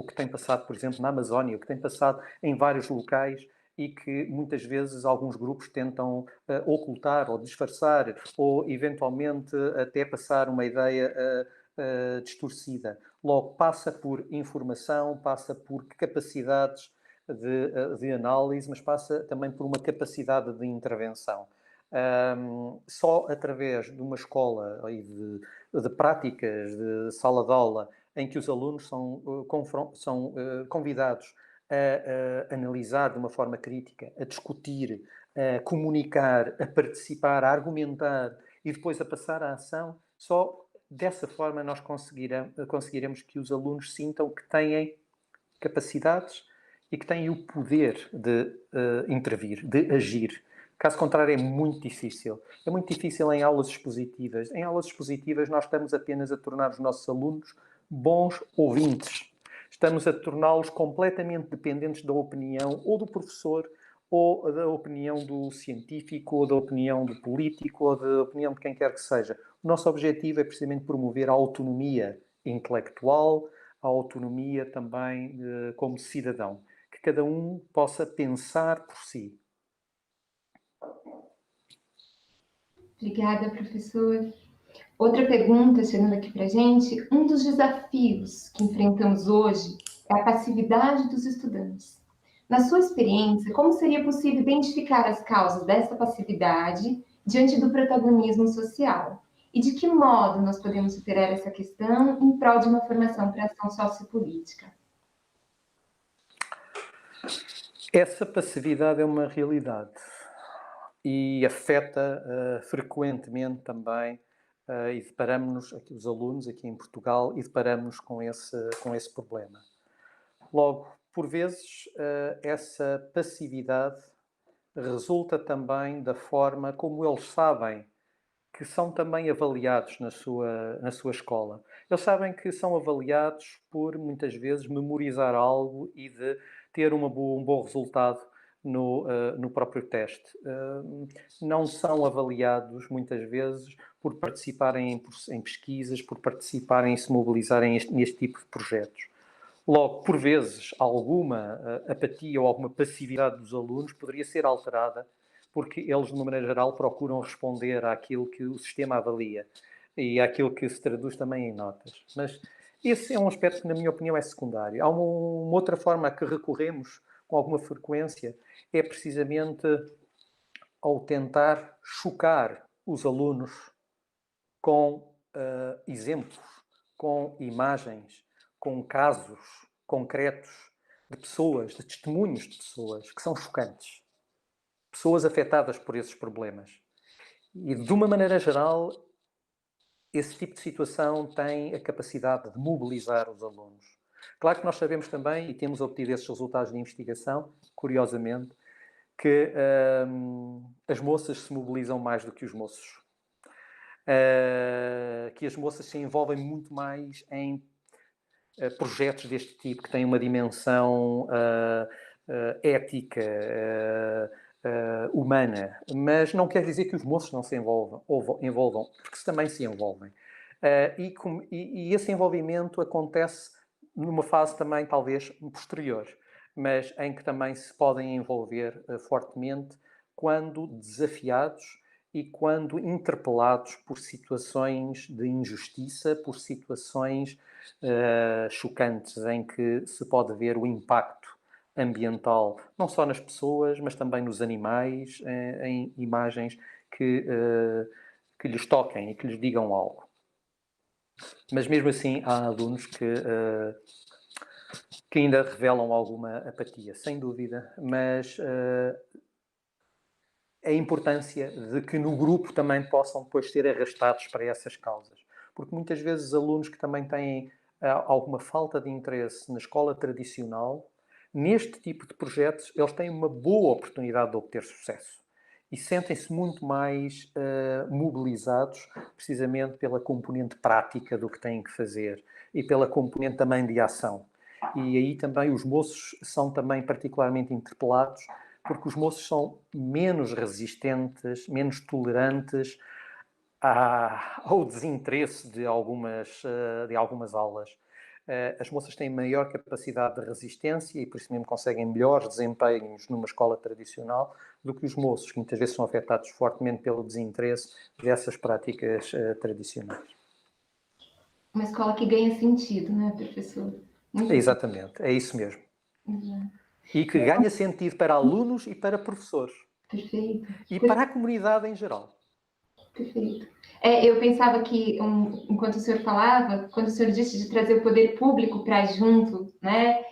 Speaker 2: que tem passado, por exemplo, na Amazónia, o que tem passado em vários locais e que muitas vezes alguns grupos tentam ocultar ou disfarçar ou eventualmente até passar uma ideia distorcida. Logo, passa por informação, passa por capacidades de análise, mas passa também por uma capacidade de intervenção. Só através de uma escola e de práticas de sala de aula em que os alunos são convidados a analisar de uma forma crítica, a discutir, a comunicar, a participar, a argumentar e depois a passar à ação, só dessa forma nós conseguiremos que os alunos sintam que têm capacidades e que têm o poder de intervir, de agir. Caso contrário, é muito difícil. É muito difícil em aulas expositivas. Em aulas expositivas, nós estamos apenas a tornar os nossos alunos bons ouvintes. Estamos a torná-los completamente dependentes da opinião ou do professor, ou da opinião do científico, ou da opinião do político, ou da opinião de quem quer que seja. O nosso objetivo é precisamente promover a autonomia intelectual, a autonomia também como cidadão, que cada um possa pensar por si.
Speaker 1: Obrigada, professor. Outra pergunta chegando aqui para a gente. Um dos desafios que enfrentamos hoje é a passividade dos estudantes. Na sua experiência, como seria possível identificar as causas dessa passividade diante do protagonismo social? E de que modo nós podemos superar essa questão em prol de uma formação para a ação sociopolítica?
Speaker 2: Essa passividade é uma realidade e afeta frequentemente também e deparamos-nos, aqui, os alunos aqui em Portugal, e deparamos com esse problema. Logo, por vezes, essa passividade resulta também da forma como eles sabem que são também avaliados na sua escola. Eles sabem que são avaliados por, muitas vezes, memorizar algo e de ter um bom resultado no próprio teste. Não são avaliados, muitas vezes, por participarem em pesquisas, por participarem e se mobilizarem neste tipo de projetos. Logo, por vezes, alguma apatia ou alguma passividade dos alunos poderia ser alterada porque eles, de uma maneira geral, procuram responder àquilo que o sistema avalia e àquilo que se traduz também em notas. Mas esse é um aspecto que, na minha opinião, é secundário. Há uma outra forma a que recorremos com alguma frequência, é precisamente ao tentar chocar os alunos com exemplos, com imagens, com casos concretos de pessoas, de testemunhos de pessoas que são chocantes. Pessoas afetadas por esses problemas. E, de uma maneira geral, esse tipo de situação tem a capacidade de mobilizar os alunos. Claro que nós sabemos também, e temos obtido esses resultados de investigação, curiosamente, que as moças se mobilizam mais do que os moços. Que as moças se envolvem muito mais em projetos deste tipo, que têm uma dimensão ética, humana, mas não quer dizer que os moços não se envolvam, porque também se envolvem. E esse envolvimento acontece numa fase também, talvez, posterior, mas em que também se podem envolver fortemente quando desafiados e quando interpelados por situações de injustiça, por situações chocantes em que se pode ver o impacto ambiental, não só nas pessoas, mas também nos animais, em imagens que lhes toquem e que lhes digam algo. Mas mesmo assim há alunos que ainda revelam alguma apatia, sem dúvida, mas a importância de que no grupo também possam depois ser arrastados para essas causas. Porque muitas vezes alunos que também têm alguma falta de interesse na escola tradicional, neste tipo de projetos, eles têm uma boa oportunidade de obter sucesso e sentem-se muito mais mobilizados, precisamente pela componente prática do que têm que fazer e pela componente também de ação. E aí também os moços são também particularmente interpelados, porque os moços são menos resistentes, menos tolerantes ao desinteresse de algumas aulas. As moças têm maior capacidade de resistência e por isso mesmo conseguem melhores desempenhos numa escola tradicional do que os moços, que muitas vezes são afetados fortemente pelo desinteresse dessas práticas tradicionais.
Speaker 1: Uma escola que ganha sentido, né, professor? Muito
Speaker 2: Exatamente, é isso mesmo.
Speaker 1: Exato.
Speaker 2: E que ganha sentido para alunos e para professores.
Speaker 1: Perfeito.
Speaker 2: E para a comunidade em geral.
Speaker 1: Perfeito. Eu pensava que, enquanto o senhor falava, quando o senhor disse de trazer o poder público para junto, né?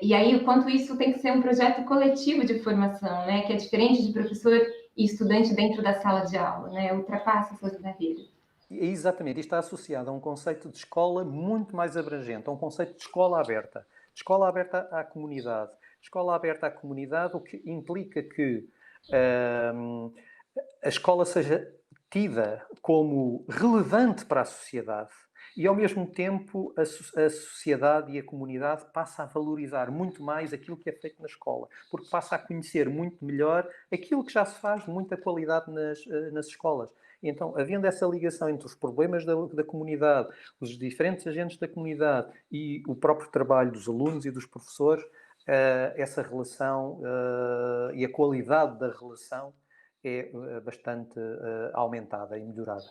Speaker 1: E aí, o quanto isso tem que ser um projeto coletivo de formação, né? Que é diferente de professor e estudante dentro da sala de aula, né? Ultrapassa essas barreiras.
Speaker 2: Exatamente, isto está associado a um conceito de escola muito mais abrangente, a um conceito de escola aberta. Escola aberta à comunidade. Escola aberta à comunidade, o que implica que a escola seja tida como relevante para a sociedade e, ao mesmo tempo, a sociedade e a comunidade passa a valorizar muito mais aquilo que é feito na escola, porque passa a conhecer muito melhor aquilo que já se faz de muita qualidade nas escolas. Então, havendo essa ligação entre os problemas da comunidade, os diferentes agentes da comunidade e o próprio trabalho dos alunos e dos professores, essa relação e a qualidade da relação é bastante aumentada e melhorada.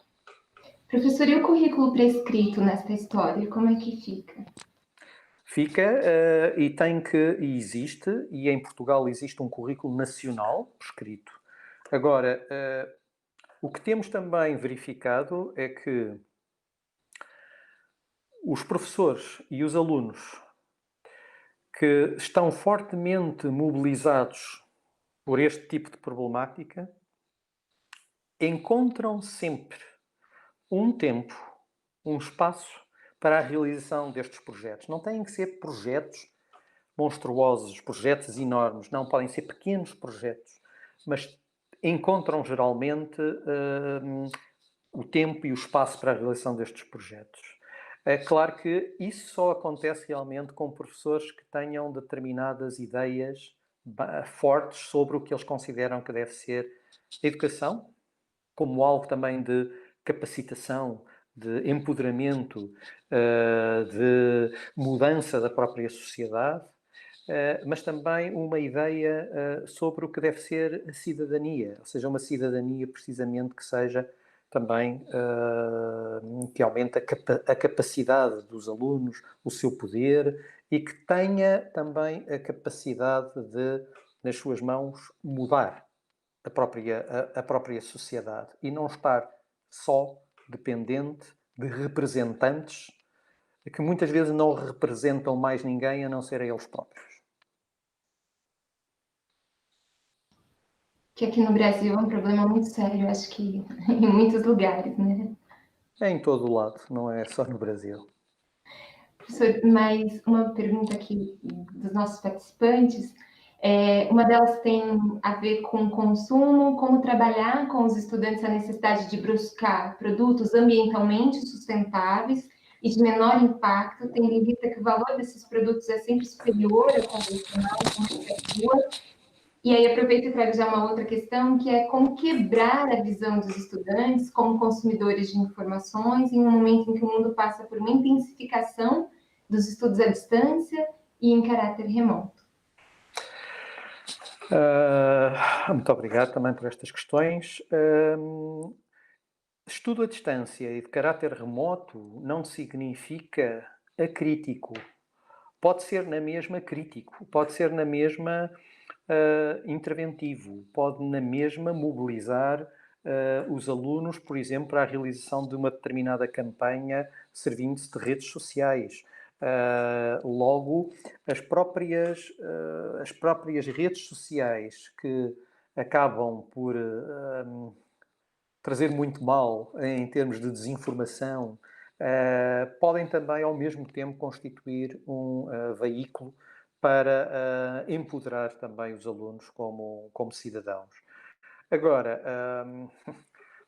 Speaker 1: Professor, e o currículo prescrito nesta história, como é que fica?
Speaker 2: Fica e existe, e em Portugal existe um currículo nacional prescrito. Agora, o que temos também verificado é que os professores e os alunos que estão fortemente mobilizados por este tipo de problemática encontram sempre um tempo, um espaço para a realização destes projetos. Não têm que ser projetos monstruosos, projetos enormes, não, podem ser pequenos projetos, mas encontram geralmente o tempo e o espaço para a realização destes projetos. É claro que isso só acontece realmente com professores que tenham determinadas ideias fortes sobre o que eles consideram que deve ser a educação, como algo também de capacitação, de empoderamento, de mudança da própria sociedade, mas também uma ideia sobre o que deve ser a cidadania, ou seja, uma cidadania precisamente que seja também que aumente a capacidade dos alunos, o seu poder e que tenha também a capacidade de, nas suas mãos, mudar a própria sociedade e não estar só dependente de representantes que muitas vezes não representam mais ninguém a não ser a eles próprios.
Speaker 1: Que aqui no Brasil é um problema muito sério, acho que em muitos lugares, né?
Speaker 2: É em todo o lado, não é só no Brasil.
Speaker 1: Professor, mais uma pergunta aqui dos nossos participantes. Uma delas tem a ver com consumo, como trabalhar com os estudantes a necessidade de buscar produtos ambientalmente sustentáveis e de menor impacto, tendo em vista que o valor desses produtos é sempre superior ao convencional, como é que atua. E aí aproveito e trago já uma outra questão, que é como quebrar a visão dos estudantes como consumidores de informações em um momento em que o mundo passa por uma intensificação dos estudos à distância e em caráter remoto.
Speaker 2: Muito obrigado também por estas questões. Estudo à distância e de caráter remoto não significa acrítico. Pode ser na mesma crítico, pode ser na mesma interventivo, pode na mesma mobilizar os alunos, por exemplo, para a realização de uma determinada campanha servindo-se de redes sociais. Logo, as próprias redes sociais que acabam por trazer muito mal em termos de desinformação podem também, ao mesmo tempo, constituir um veículo para empoderar também os alunos como cidadãos. Agora,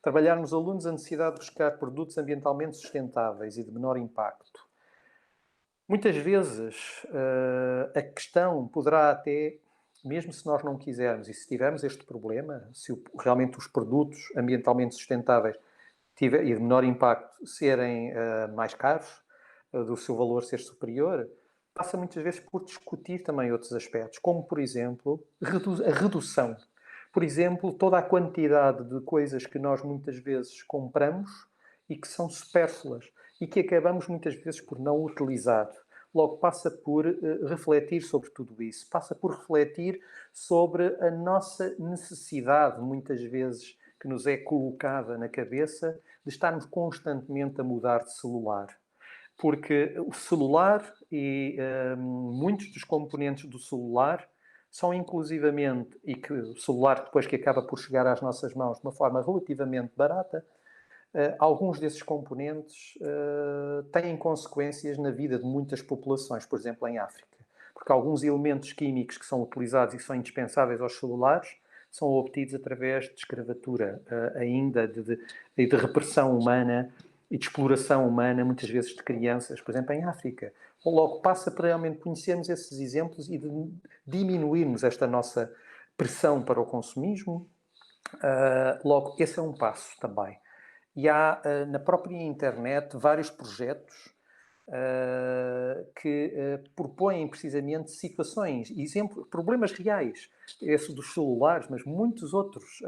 Speaker 2: trabalhar nos alunos a necessidade de buscar produtos ambientalmente sustentáveis e de menor impacto. Muitas vezes a questão poderá até, mesmo se nós não quisermos e se tivermos este problema, se realmente os produtos ambientalmente sustentáveis e de menor impacto serem mais caros, do seu valor ser superior, passa muitas vezes por discutir também outros aspectos, como, por exemplo, a redução. Por exemplo, toda a quantidade de coisas que nós muitas vezes compramos e que são supérfluas e que acabamos muitas vezes por não utilizar. Logo, passa por refletir sobre tudo isso, passa por refletir sobre a nossa necessidade, muitas vezes, que nos é colocada na cabeça, de estarmos constantemente a mudar de celular. Porque o celular e muitos dos componentes do celular são inclusivamente, e que o celular depois que acaba por chegar às nossas mãos de uma forma relativamente barata, alguns desses componentes têm consequências na vida de muitas populações, por exemplo, em África. Porque alguns elementos químicos que são utilizados e são indispensáveis aos celulares são obtidos através de escravatura, ainda de repressão humana e de exploração humana, muitas vezes de crianças, por exemplo, em África. Ou logo passa para realmente conhecermos esses exemplos e de diminuirmos esta nossa pressão para o consumismo. Logo, esse é um passo também. E há na própria internet vários projetos que propõem precisamente situações, exemplos, problemas reais, esse dos celulares, mas muitos outros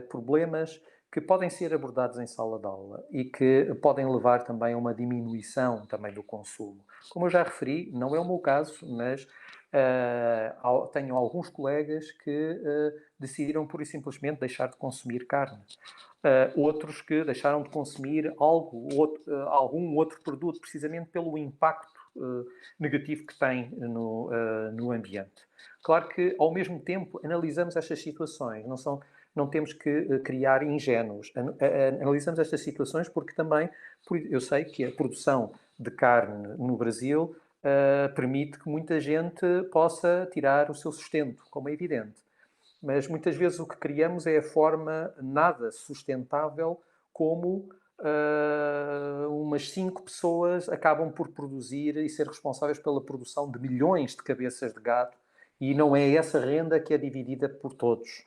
Speaker 2: problemas que podem ser abordados em sala de aula e que podem levar também a uma diminuição também do consumo. Como eu já referi, não é o meu caso, mas tenho alguns colegas que decidiram pura e simplesmente deixar de consumir carne. Outros que deixaram de consumir algum outro produto, precisamente pelo impacto negativo que tem no ambiente. Claro que, ao mesmo tempo, analisamos estas situações, não temos que criar ingênuos. Analisamos estas situações porque também, eu sei que a produção de carne no Brasil permite que muita gente possa tirar o seu sustento, como é evidente. Mas muitas vezes o que criamos é a forma nada sustentável como umas 5 pessoas acabam por produzir e ser responsáveis pela produção de milhões de cabeças de gado, e não é essa renda que é dividida por todos.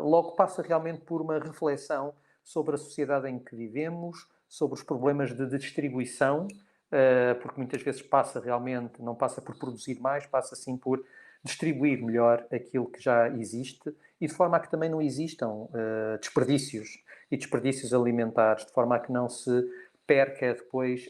Speaker 2: Logo passa realmente por uma reflexão sobre a sociedade em que vivemos, sobre os problemas de distribuição, porque muitas vezes não passa por produzir mais, passa sim por distribuir melhor aquilo que já existe e de forma a que também não existam desperdícios alimentares, de forma a que não se perca depois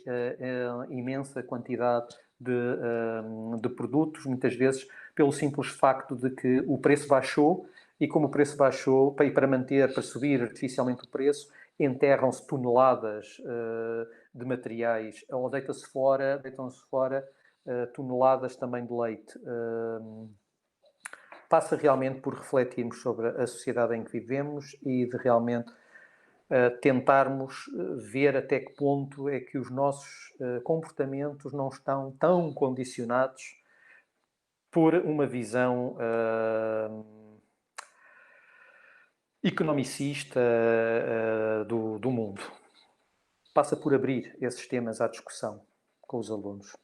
Speaker 2: imensa quantidade de produtos, muitas vezes pelo simples facto de que o preço baixou e como o preço baixou, para subir artificialmente o preço, enterram-se toneladas de materiais ou deitam-se fora toneladas também de leite. Passa realmente por refletirmos sobre a sociedade em que vivemos e de realmente tentarmos ver até que ponto é que os nossos comportamentos não estão tão condicionados por uma visão economicista do mundo. Passa por abrir esses temas à discussão com os alunos.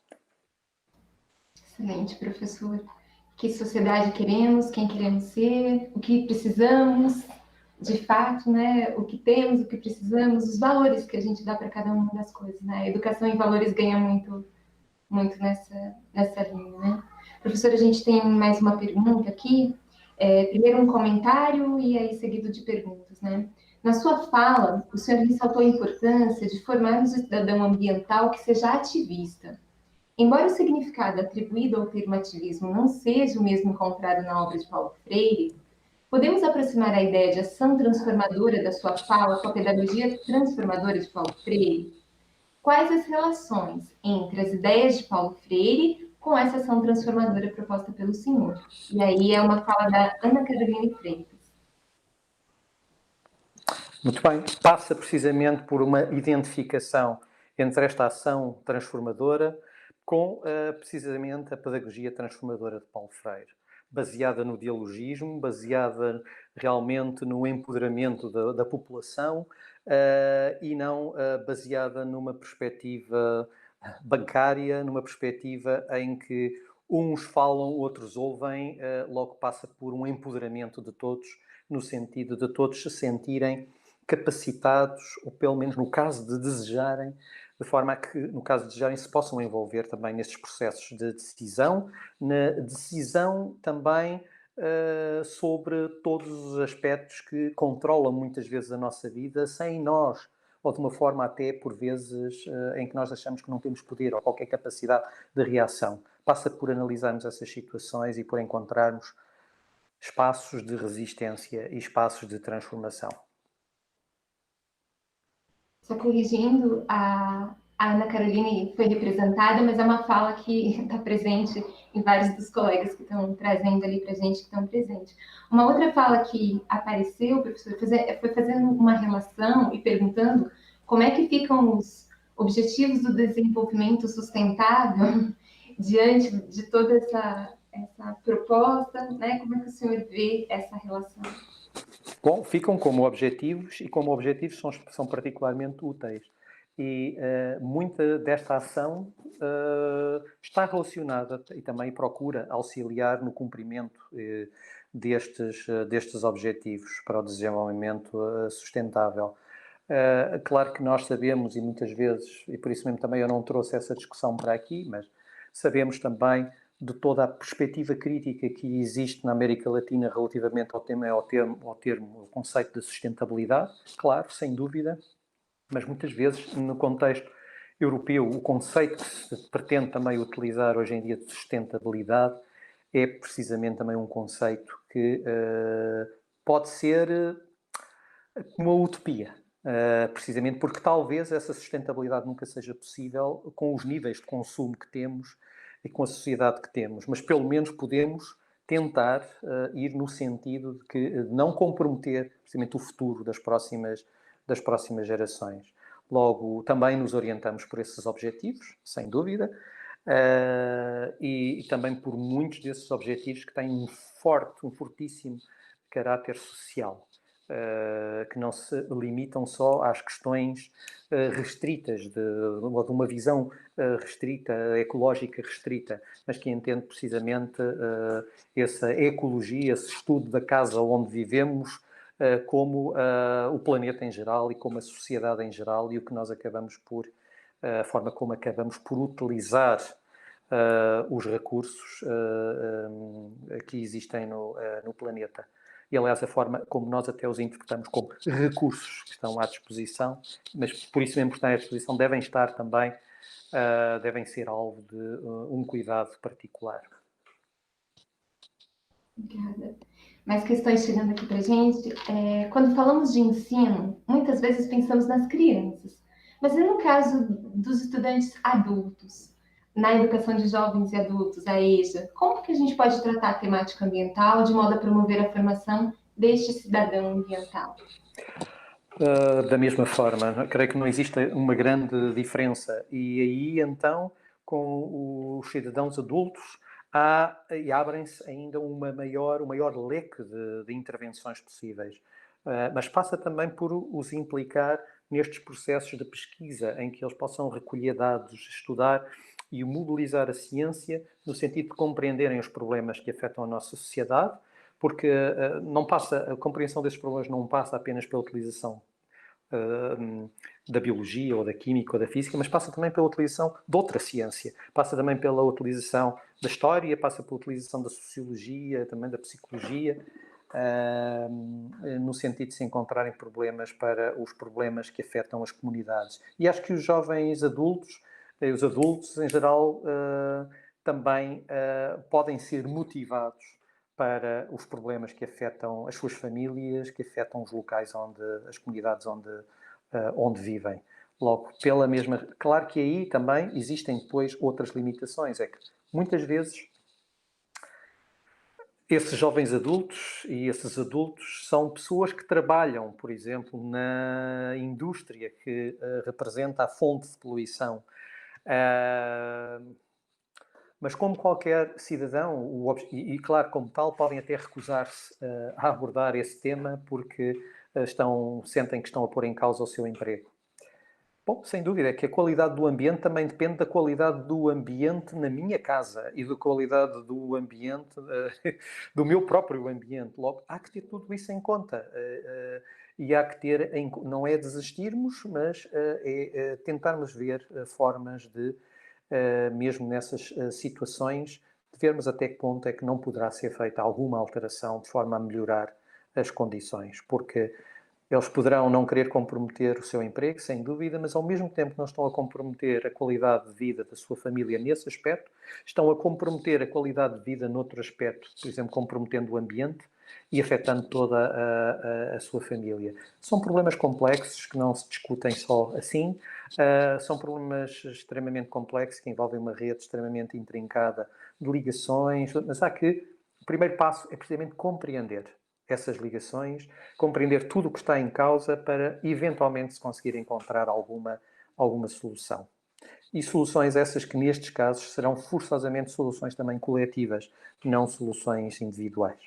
Speaker 1: Excelente, professor. Que sociedade queremos, quem queremos ser, o que precisamos, de fato, né? O que temos, o que precisamos, os valores que a gente dá para cada uma das coisas, né? A educação em valores ganha muito nessa linha, né? Professora, a gente tem mais uma pergunta aqui. Primeiro um comentário e aí seguido de perguntas, né? Na sua fala, o senhor ressaltou a importância de formar um cidadão ambiental que seja ativista. Embora o significado atribuído ao termo ativismo não seja o mesmo encontrado na obra de Paulo Freire, podemos aproximar a ideia de ação transformadora da sua fala com a pedagogia transformadora de Paulo Freire? Quais as relações entre as ideias de Paulo Freire com essa ação transformadora proposta pelo senhor? E aí é uma fala da Ana Caroline Freitas.
Speaker 2: Muito bem, passa precisamente por uma identificação entre esta ação transformadora com precisamente a pedagogia transformadora de Paulo Freire, baseada no dialogismo, baseada realmente no empoderamento da população e não baseada numa perspectiva bancária, numa perspectiva em que uns falam, outros ouvem, logo passa por um empoderamento de todos, no sentido de todos se sentirem capacitados, ou pelo menos no caso de desejarem, de forma a que, no caso de desejarem, se possam envolver também nestes processos de decisão, na decisão também sobre todos os aspectos que controlam muitas vezes a nossa vida, sem nós, ou de uma forma até, por vezes, em que nós achamos que não temos poder ou qualquer capacidade de reação. Passa por analisarmos essas situações e por encontrarmos espaços de resistência e espaços de transformação.
Speaker 1: Só corrigindo, a Ana Caroline foi representada, mas é uma fala que está presente em vários dos colegas que estão trazendo ali para a gente, que estão presentes. Uma outra fala que apareceu, professor, foi fazendo uma relação e perguntando como é que ficam os objetivos do desenvolvimento sustentável diante de toda essa proposta, né? Como é que o senhor vê essa relação?
Speaker 2: Bom, ficam como objetivos e como objetivos são particularmente úteis. E muita desta ação está relacionada e também procura auxiliar no cumprimento destes objetivos para o desenvolvimento sustentável. Claro que nós sabemos, e muitas vezes, e por isso mesmo também eu não trouxe essa discussão para aqui, mas sabemos também de toda a perspectiva crítica que existe na América Latina relativamente ao conceito de sustentabilidade, claro, sem dúvida, mas muitas vezes no contexto europeu o conceito que se pretende também utilizar hoje em dia de sustentabilidade é precisamente também um conceito que pode ser uma utopia. Precisamente porque talvez essa sustentabilidade nunca seja possível com os níveis de consumo que temos e com a sociedade que temos, mas pelo menos podemos tentar ir no sentido de que não comprometer precisamente o futuro das próximas gerações. Logo, também nos orientamos por esses objetivos, sem dúvida, e também por muitos desses objetivos que têm um fortíssimo caráter social. Que não se limitam só às questões restritas, de uma visão restrita, ecológica restrita, mas que entende precisamente essa ecologia, esse estudo da casa onde vivemos, como o planeta em geral e como a sociedade em geral e o que nós acabamos por, a forma como acabamos por utilizar os recursos que existem no planeta. E, aliás, a forma como nós até os interpretamos como recursos que estão à disposição, mas por isso mesmo que estão à disposição, devem estar também, devem ser alvo de um cuidado particular.
Speaker 1: Obrigada. Mais questões chegando aqui para a gente. Quando falamos de ensino, muitas vezes pensamos nas crianças, mas e no caso dos estudantes adultos, na educação de jovens e adultos, a EJA, como que a gente pode tratar a temática ambiental de modo a promover a formação deste cidadão ambiental?
Speaker 2: Da mesma forma, creio que não existe uma grande diferença. E aí, então, com os cidadãos adultos, abrem-se ainda um maior leque de intervenções possíveis. Mas passa também por os implicar nestes processos de pesquisa, em que eles possam recolher dados, estudar e mobilizar a ciência no sentido de compreenderem os problemas que afetam a nossa sociedade, porque a compreensão desses problemas não passa apenas pela utilização da biologia ou da química ou da física, mas passa também pela utilização de outra ciência, passa também pela utilização da história, passa pela utilização da sociologia, também da psicologia, no sentido de se encontrarem problemas para os problemas que afetam as comunidades. E acho que os jovens adultos, os adultos em geral, também podem ser motivados para os problemas que afetam as suas famílias, que afetam os locais as comunidades onde vivem. Logo, pela mesma... Claro que aí também existem depois outras limitações. É que muitas vezes Esses jovens adultos e esses adultos são pessoas que trabalham, por exemplo, na indústria que representa a fonte de poluição. Mas como qualquer cidadão, claro, como tal, podem até recusar-se a abordar esse tema porque sentem que estão a pôr em causa o seu emprego. Bom, sem dúvida, é que a qualidade do ambiente também depende da qualidade do ambiente na minha casa e da qualidade do ambiente, do meu próprio ambiente. Logo, há que ter tudo isso em conta. E há que ter, não é desistirmos, mas é tentarmos ver formas de, mesmo nessas situações, de vermos até que ponto é que não poderá ser feita alguma alteração de forma a melhorar as condições. Porque eles poderão não querer comprometer o seu emprego, sem dúvida, mas ao mesmo tempo que não estão a comprometer a qualidade de vida da sua família nesse aspecto, estão a comprometer a qualidade de vida noutro aspecto, por exemplo, comprometendo o ambiente e afetando toda a sua família. São problemas complexos que não se discutem só assim, são problemas extremamente complexos que envolvem uma rede extremamente intrincada de ligações, mas há que, o primeiro passo é precisamente compreender essas ligações, compreender tudo o que está em causa para, eventualmente, se conseguir encontrar alguma solução. E soluções essas que, nestes casos, serão forçosamente soluções também coletivas, não soluções individuais.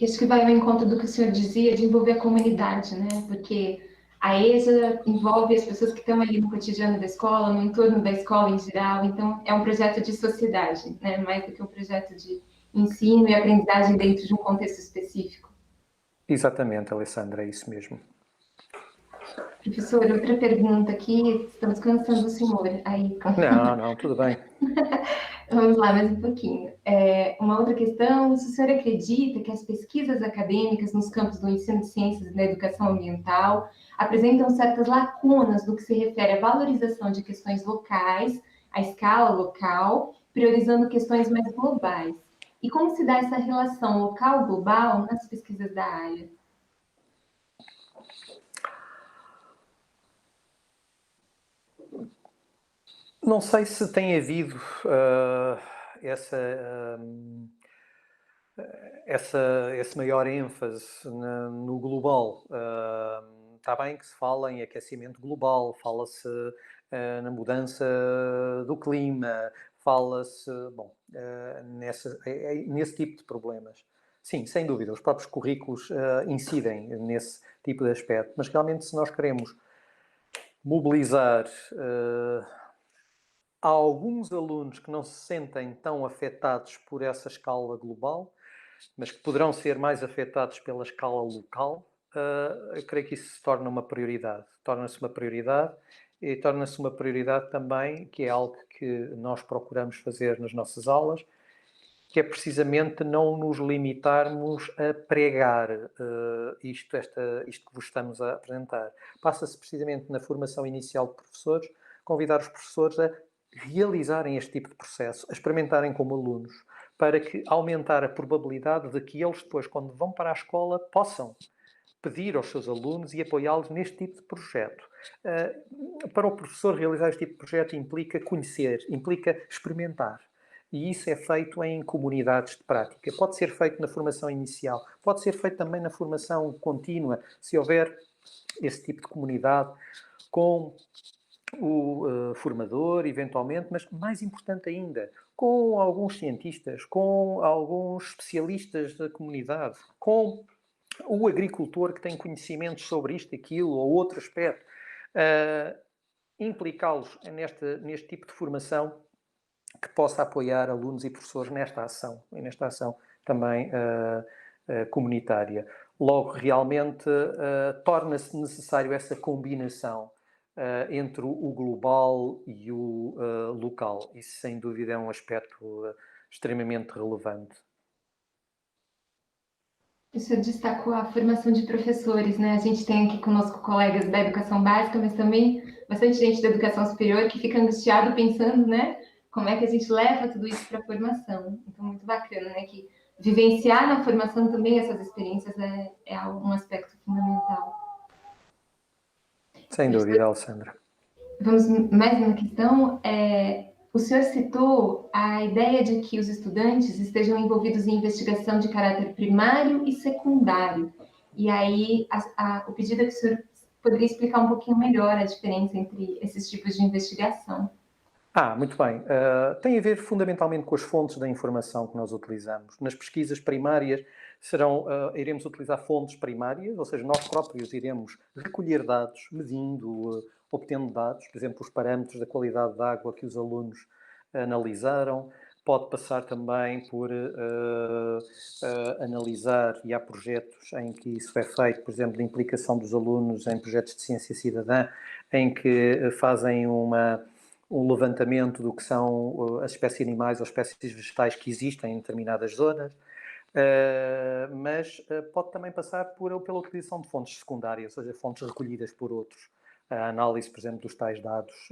Speaker 1: Acho que vai ao encontro do que o senhor dizia de envolver a comunidade, né? Porque a EJA envolve as pessoas que estão ali no cotidiano da escola, no entorno da escola em geral, então é um projeto de sociedade, né? Mais do que um projeto de ensino e aprendizagem dentro de um contexto específico.
Speaker 2: Exatamente, Alessandra, é isso mesmo.
Speaker 1: Professor, outra pergunta aqui, estamos cansando o senhor aí.
Speaker 2: Não, tudo bem.
Speaker 1: Vamos lá, mais um pouquinho. Uma outra questão, se o senhor acredita que as pesquisas acadêmicas nos campos do ensino de ciências e da educação ambiental apresentam certas lacunas no que se refere à valorização de questões locais, à escala local, priorizando questões mais globais? E como se dá essa relação local-global nas pesquisas da área?
Speaker 2: Não sei se tem havido esse maior ênfase no global. Está bem que se fala em aquecimento global, fala-se na mudança do clima, fala-se, nesse tipo de problemas. Sim, sem dúvida, os próprios currículos incidem nesse tipo de aspecto, mas realmente se nós queremos mobilizar alguns alunos que não se sentem tão afetados por essa escala global, mas que poderão ser mais afetados pela escala local, eu creio que isso se torna uma prioridade. Torna-se uma prioridade e torna-se uma prioridade também, que é algo que nós procuramos fazer nas nossas aulas, que é precisamente não nos limitarmos a pregar isto que vos estamos a apresentar. Passa-se precisamente na formação inicial de professores, convidar os professores a realizarem este tipo de processo, a experimentarem como alunos, para que aumentar a probabilidade de que eles depois, quando vão para a escola, possam pedir aos seus alunos e apoiá-los neste tipo de projeto. Para o professor realizar este tipo de projeto implica conhecer, implica experimentar. E isso é feito em comunidades de prática. Pode ser feito na formação inicial, pode ser feito também na formação contínua, se houver esse tipo de comunidade com o formador, eventualmente, mas mais importante ainda, com alguns cientistas, com alguns especialistas da comunidade, com o agricultor que tem conhecimentos sobre isto, aquilo ou outro aspecto, implicá-los neste tipo de formação que possa apoiar alunos e professores nesta ação, e nesta ação também comunitária. Logo, realmente, torna-se necessário essa combinação entre o global e o local. Isso, sem dúvida, é um aspecto extremamente relevante.
Speaker 1: O senhor destacou a formação de professores, né? A gente tem aqui conosco colegas da educação básica, mas também bastante gente da educação superior que fica angustiado pensando, né? Como é que a gente leva tudo isso para a formação. Então, muito bacana, né? Que vivenciar na formação também essas experiências é um aspecto fundamental.
Speaker 2: Sem dúvida, Alessandra.
Speaker 1: Vamos mais uma questão. O senhor citou a ideia de que os estudantes estejam envolvidos em investigação de caráter primário e secundário. E aí, o pedido é que o senhor poderia explicar um pouquinho melhor a diferença entre esses tipos de investigação.
Speaker 2: Muito bem. Tem a ver fundamentalmente com as fontes da informação que nós utilizamos. Nas pesquisas primárias iremos utilizar fontes primárias, ou seja, nós próprios iremos recolher dados, medindo, obtendo dados, por exemplo, os parâmetros da qualidade da água que os alunos analisaram. Pode passar também por analisar, e há projetos em que isso é feito, por exemplo, de implicação dos alunos em projetos de ciência cidadã, em que fazem um levantamento do que são as espécies animais ou espécies vegetais que existem em determinadas zonas, mas pode também passar pela utilização de fontes secundárias, ou seja, fontes recolhidas por outros. A análise, por exemplo, dos tais dados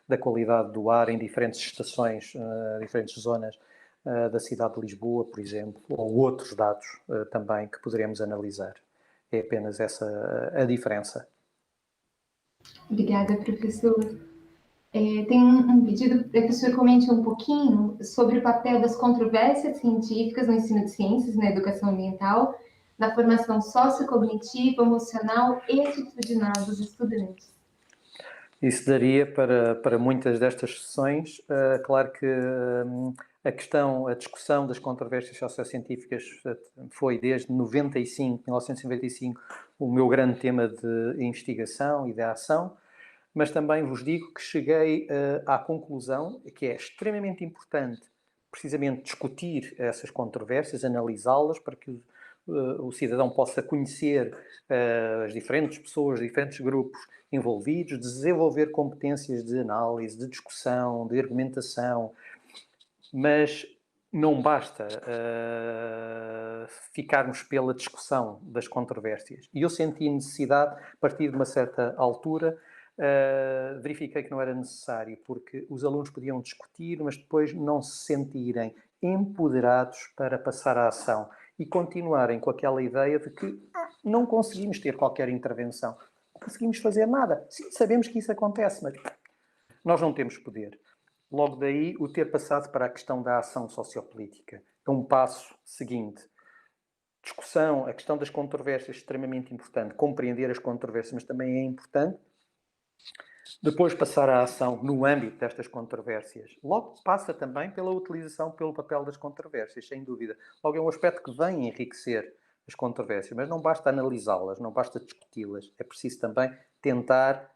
Speaker 2: da qualidade do ar em diferentes estações, diferentes zonas da cidade de Lisboa, por exemplo, ou outros dados também que poderemos analisar. É apenas essa a diferença.
Speaker 1: Obrigada, professor. Tem um pedido para que o senhor comente um pouquinho sobre o papel das controvérsias científicas no ensino de ciências, na educação ambiental, na formação sociocognitiva, emocional e atitudinal dos estudantes.
Speaker 2: Isso daria para muitas destas sessões. Claro que a discussão das controvérsias sociocientíficas foi desde 1995, o meu grande tema de investigação e de ação, mas também vos digo que cheguei à conclusão que é extremamente importante precisamente discutir essas controvérsias, analisá-las para que o cidadão possa conhecer as diferentes pessoas, os diferentes grupos envolvidos, desenvolver competências de análise, de discussão, de argumentação, mas não basta ficarmos pela discussão das controvérsias. E eu senti necessidade, a partir de uma certa altura, verifiquei que não era necessário, porque os alunos podiam discutir, mas depois não se sentirem empoderados para passar à ação e continuarem com aquela ideia de que não conseguimos ter qualquer intervenção, não conseguimos fazer nada. Sim, sabemos que isso acontece, mas nós não temos poder. Logo daí, o ter passado para a questão da ação sociopolítica. É um passo seguinte. Discussão, a questão das controvérsias é extremamente importante. Compreender as controvérsias, mas também é importante depois passar à ação no âmbito destas controvérsias. Logo passa também pela utilização, pelo papel das controvérsias, sem dúvida. Logo é um aspecto que vem enriquecer as controvérsias, mas não basta analisá-las, não basta discuti-las. É preciso também tentar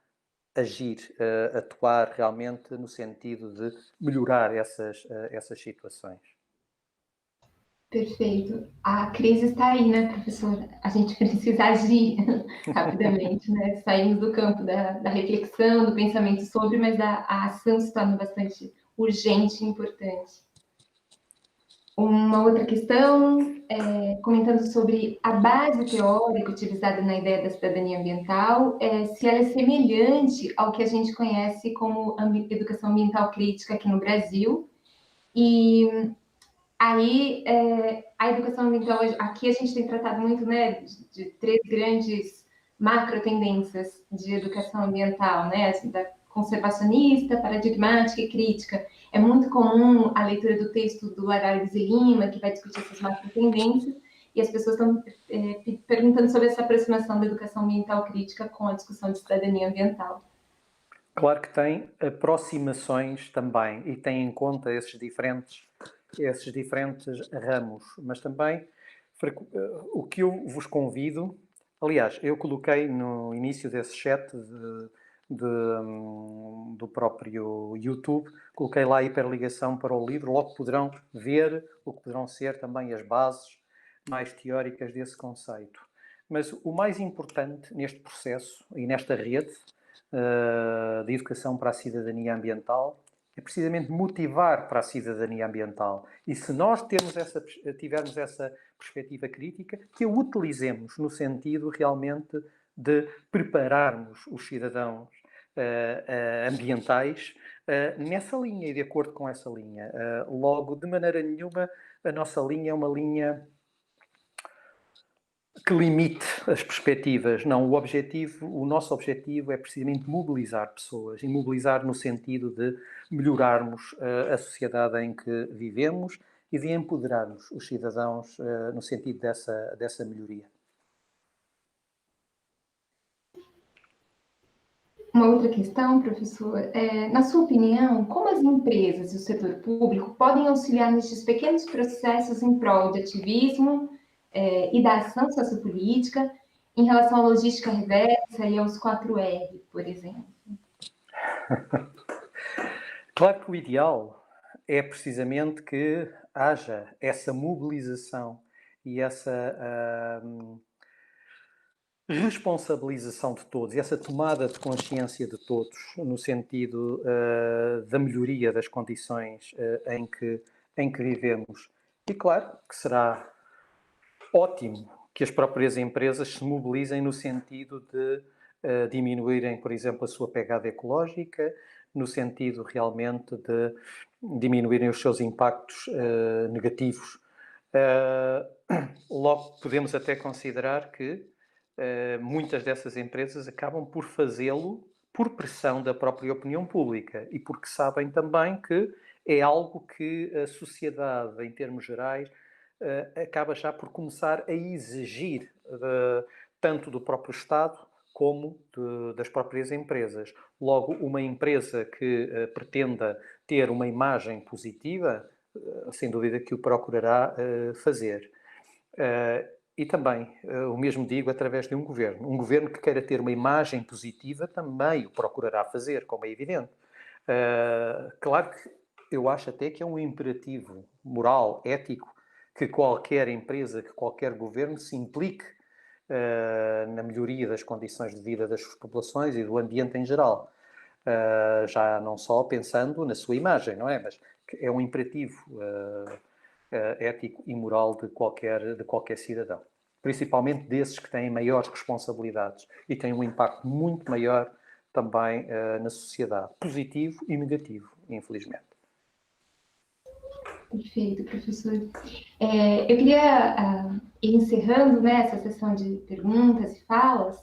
Speaker 2: agir, atuar realmente no sentido de melhorar essas situações.
Speaker 1: Perfeito. A crise está aí, né, professor? A gente precisa agir rapidamente, né? Saímos do campo da reflexão, do pensamento sobre, mas a ação se torna bastante urgente e importante. Uma outra questão, comentando sobre a base teórica utilizada na ideia da cidadania ambiental, se ela é semelhante ao que a gente conhece como educação ambiental crítica aqui no Brasil. E aí, a educação ambiental, aqui a gente tem tratado muito, né, de três grandes macro tendências de educação ambiental, né, assim, da conservacionista, paradigmática e crítica. É muito comum a leitura do texto do Araras e Lima, que vai discutir essas macro tendências, e as pessoas estão perguntando sobre essa aproximação da educação ambiental crítica com a discussão de cidadania ambiental.
Speaker 2: Claro que tem aproximações também e tem em conta esses diferentes ramos, mas também o que eu vos convido, aliás, eu coloquei no início desse chat do próprio YouTube, coloquei lá a hiperligação para o livro, logo poderão ver o que poderão ser também as bases mais teóricas desse conceito. Mas o mais importante neste processo e nesta rede de educação para a cidadania ambiental é precisamente motivar para a cidadania ambiental. E se nós tivermos essa perspectiva crítica, que a utilizemos no sentido realmente de prepararmos os cidadãos ambientais nessa linha e de acordo com essa linha. Logo, de maneira nenhuma, a nossa linha é uma linha que limite as perspectivas. Não, o nosso objetivo é precisamente mobilizar pessoas, e mobilizar no sentido de melhorarmos a sociedade em que vivemos e de empoderarmos os cidadãos no sentido dessa melhoria.
Speaker 1: Uma outra questão, professor, na sua opinião, como as empresas e o setor público podem auxiliar nestes pequenos processos em prol de ativismo e da ação sociopolítica em relação à logística reversa e aos 4R, por exemplo?
Speaker 2: Claro que o ideal é precisamente que haja essa mobilização e essa responsabilização de todos e essa tomada de consciência de todos no sentido da melhoria das condições em que vivemos. E claro que será ótimo que as próprias empresas se mobilizem no sentido de diminuírem, por exemplo, a sua pegada ecológica, no sentido realmente de diminuírem os seus impactos negativos. Logo, podemos até considerar que muitas dessas empresas acabam por fazê-lo por pressão da própria opinião pública e porque sabem também que é algo que a sociedade, em termos gerais, acaba já por começar a exigir tanto do próprio Estado como das próprias empresas. Logo, uma empresa que pretenda ter uma imagem positiva, sem dúvida que o procurará fazer. E também, o mesmo digo através de um governo. Um governo que queira ter uma imagem positiva também o procurará fazer, como é evidente. Claro que eu acho até que é um imperativo moral, ético, que qualquer empresa, que qualquer governo se implique na melhoria das condições de vida das suas populações e do ambiente em geral. Já não só pensando na sua imagem, não é? Mas é um imperativo ético e moral de qualquer cidadão. Principalmente desses que têm maiores responsabilidades e têm um impacto muito maior também na sociedade, positivo e negativo, infelizmente.
Speaker 1: Perfeito, professor. Eu queria ir encerrando, né, essa sessão de perguntas e falas,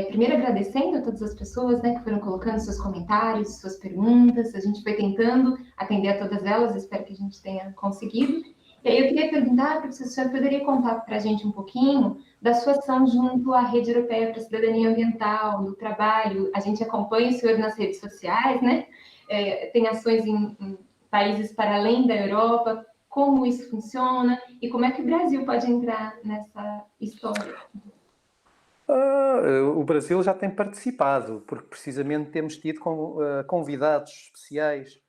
Speaker 1: primeiro agradecendo a todas as pessoas, né, que foram colocando seus comentários, suas perguntas. A gente foi tentando atender a todas elas, espero que a gente tenha conseguido. E aí eu queria perguntar, professor, se o senhor poderia contar para a gente um pouquinho da sua ação junto à Rede Europeia para a Cidadania Ambiental, do trabalho. A gente acompanha o senhor nas redes sociais, né? Tem ações em países para além da Europa, como isso funciona e como é que o Brasil pode entrar nessa história.
Speaker 2: O Brasil já tem participado, porque precisamente temos tido convidados especiais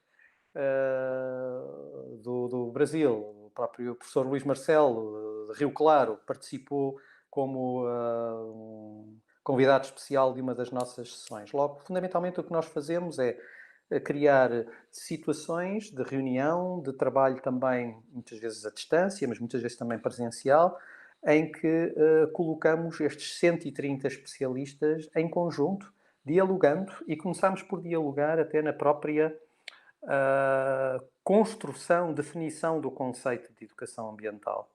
Speaker 2: do Brasil. O próprio professor Luís Marcelo, de Rio Claro, participou como um convidado especial de uma das nossas sessões. Logo, fundamentalmente, o que nós fazemos é criar situações de reunião, de trabalho também, muitas vezes à distância, mas muitas vezes também presencial, em que colocamos estes 130 especialistas em conjunto, dialogando, e começámos por dialogar até na própria construção, definição do conceito de educação ambiental.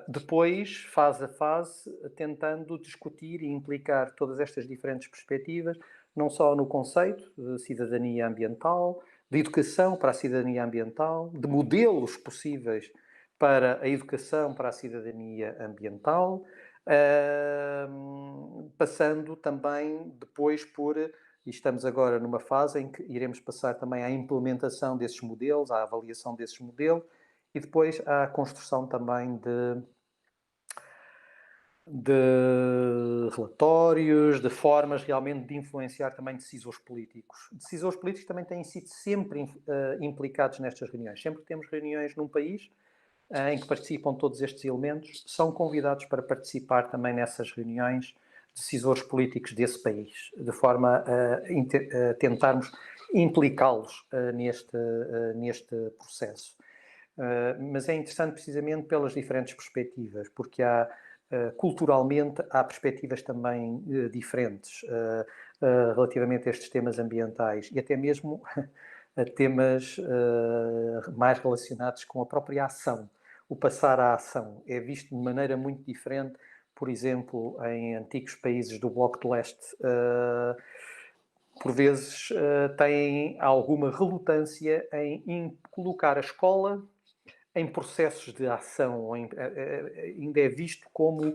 Speaker 2: Depois, fase a fase, tentando discutir e implicar todas estas diferentes perspectivas, não só no conceito de cidadania ambiental, de educação para a cidadania ambiental, de modelos possíveis para a educação para a cidadania ambiental, passando também depois por, e estamos agora numa fase em que iremos passar também à implementação desses modelos, à avaliação desses modelos, e depois à construção também de relatórios, de formas realmente de influenciar também decisores políticos. Decisores políticos também têm sido sempre implicados nestas reuniões. Sempre que temos reuniões num país em que participam todos estes elementos, são convidados para participar também nessas reuniões decisores políticos desse país, de forma a tentarmos implicá-los neste processo. Mas é interessante precisamente pelas diferentes perspectivas, porque culturalmente há perspectivas também diferentes relativamente a estes temas ambientais e até mesmo a temas mais relacionados com a própria ação. O passar à ação é visto de maneira muito diferente, por exemplo, em antigos países do Bloco de Leste. por vezes, têm alguma relutância em colocar a escola em processos de ação, ainda é visto como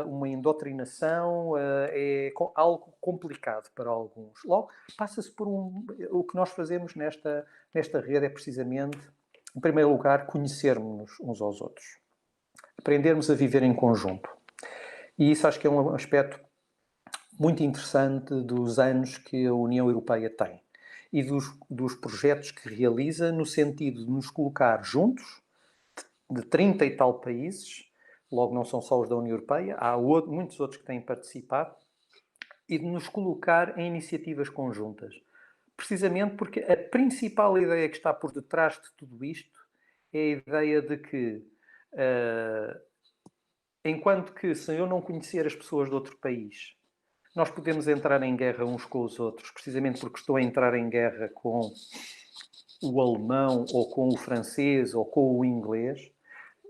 Speaker 2: uma indoctrinação, é algo complicado para alguns. Logo, passa-se por o que nós fazemos nesta rede é precisamente, em primeiro lugar, conhecermos-nos uns aos outros, aprendermos a viver em conjunto. E isso acho que é um aspecto muito interessante dos anos que a União Europeia tem e dos projetos que realiza no sentido de nos colocar juntos, de 30 e tal países, logo não são só os da União Europeia, há muitos outros que têm participado, e de nos colocar em iniciativas conjuntas. Precisamente porque a principal ideia que está por detrás de tudo isto é a ideia de que, enquanto que se eu não conhecer as pessoas de outro país, nós podemos entrar em guerra uns com os outros, precisamente porque estou a entrar em guerra com o alemão, ou com o francês, ou com o inglês.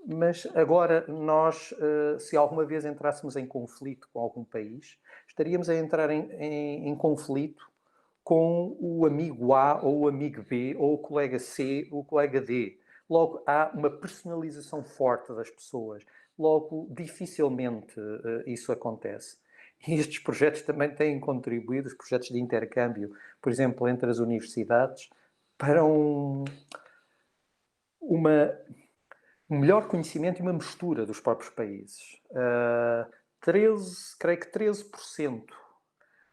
Speaker 2: Mas agora nós, se alguma vez entrássemos em conflito com algum país, estaríamos a entrar em conflito com o amigo A, ou o amigo B, ou o colega C, ou o colega D. Logo, há uma personalização forte das pessoas. Logo, dificilmente isso acontece. E estes projetos também têm contribuído, os projetos de intercâmbio, por exemplo, entre as universidades, para um melhor conhecimento e uma mistura dos próprios países. Creio que 13%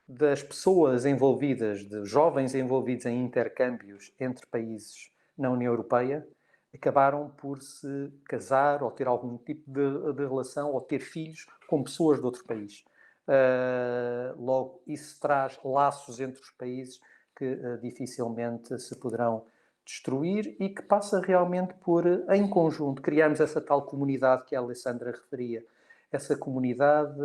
Speaker 2: das pessoas envolvidas, de jovens envolvidos em intercâmbios entre países na União Europeia, acabaram por se casar ou ter algum tipo de relação ou ter filhos com pessoas de outro país. Logo, isso traz laços entre os países que dificilmente se poderão destruir e que passa realmente por, em conjunto, criarmos essa tal comunidade que a Alessandra referia. Essa comunidade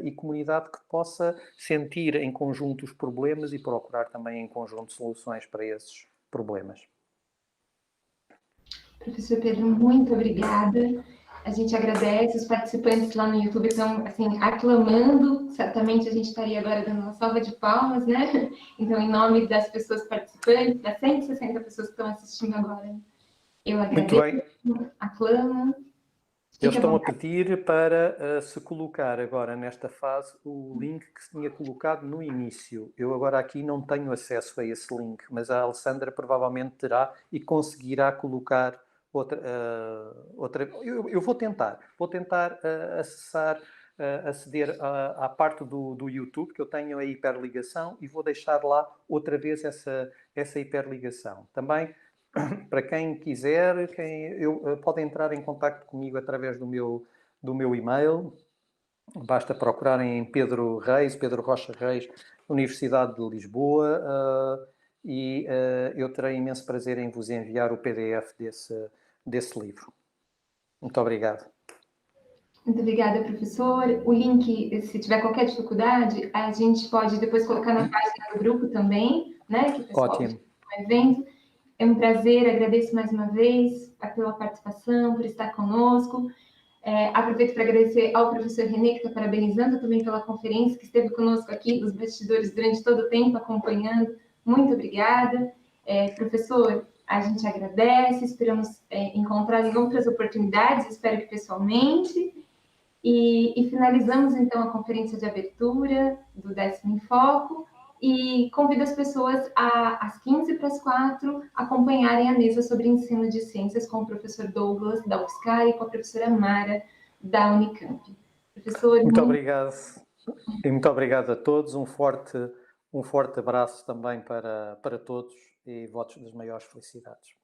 Speaker 2: e comunidade que possa sentir em conjunto os problemas e procurar também em conjunto soluções para esses problemas.
Speaker 1: Professor Pedro, muito obrigada. A gente agradece, os participantes lá no YouTube estão, assim, aclamando, certamente a gente estaria agora dando uma salva de palmas, né? Então, em nome das pessoas participantes, das 160 pessoas que estão assistindo agora, eu agradeço.
Speaker 2: Muito bem.
Speaker 1: Aclamo.
Speaker 2: Eles estão a pedir para se colocar agora, nesta fase, o link que se tinha colocado no início. Eu agora aqui não tenho acesso a esse link, mas a Alessandra provavelmente terá e conseguirá colocar outra. Eu vou tentar aceder à parte do YouTube, que eu tenho a hiperligação, e vou deixar lá outra vez essa hiperligação. Também, para quem quiser, pode entrar em contacto comigo através do meu e-mail. Basta procurarem em Pedro Rocha Reis, Universidade de Lisboa, e eu terei imenso prazer em vos enviar o PDF desse livro. Muito obrigado.
Speaker 1: Muito obrigada, professor. O link, se tiver qualquer dificuldade, a gente pode depois colocar na página do grupo também, né? Que o pessoal
Speaker 2: Ótimo.
Speaker 1: está vendo. É um prazer, agradeço mais uma vez pela participação, por estar conosco. Aproveito para agradecer ao professor René, que está parabenizando também pela conferência, que esteve conosco aqui nos bastidores durante todo o tempo, acompanhando. Muito obrigada. Professor, a gente agradece, esperamos encontrar em outras oportunidades, espero que pessoalmente. E finalizamos, então, a conferência de abertura do 10º em Foco e convido as pessoas às 15:45, acompanharem a mesa sobre ensino de ciências com o professor Douglas, da UFSCar, e com a professora Mara, da Unicamp. Professor...
Speaker 2: Muito obrigado. E muito obrigado a todos. Um forte abraço também para todos e votos das maiores felicidades.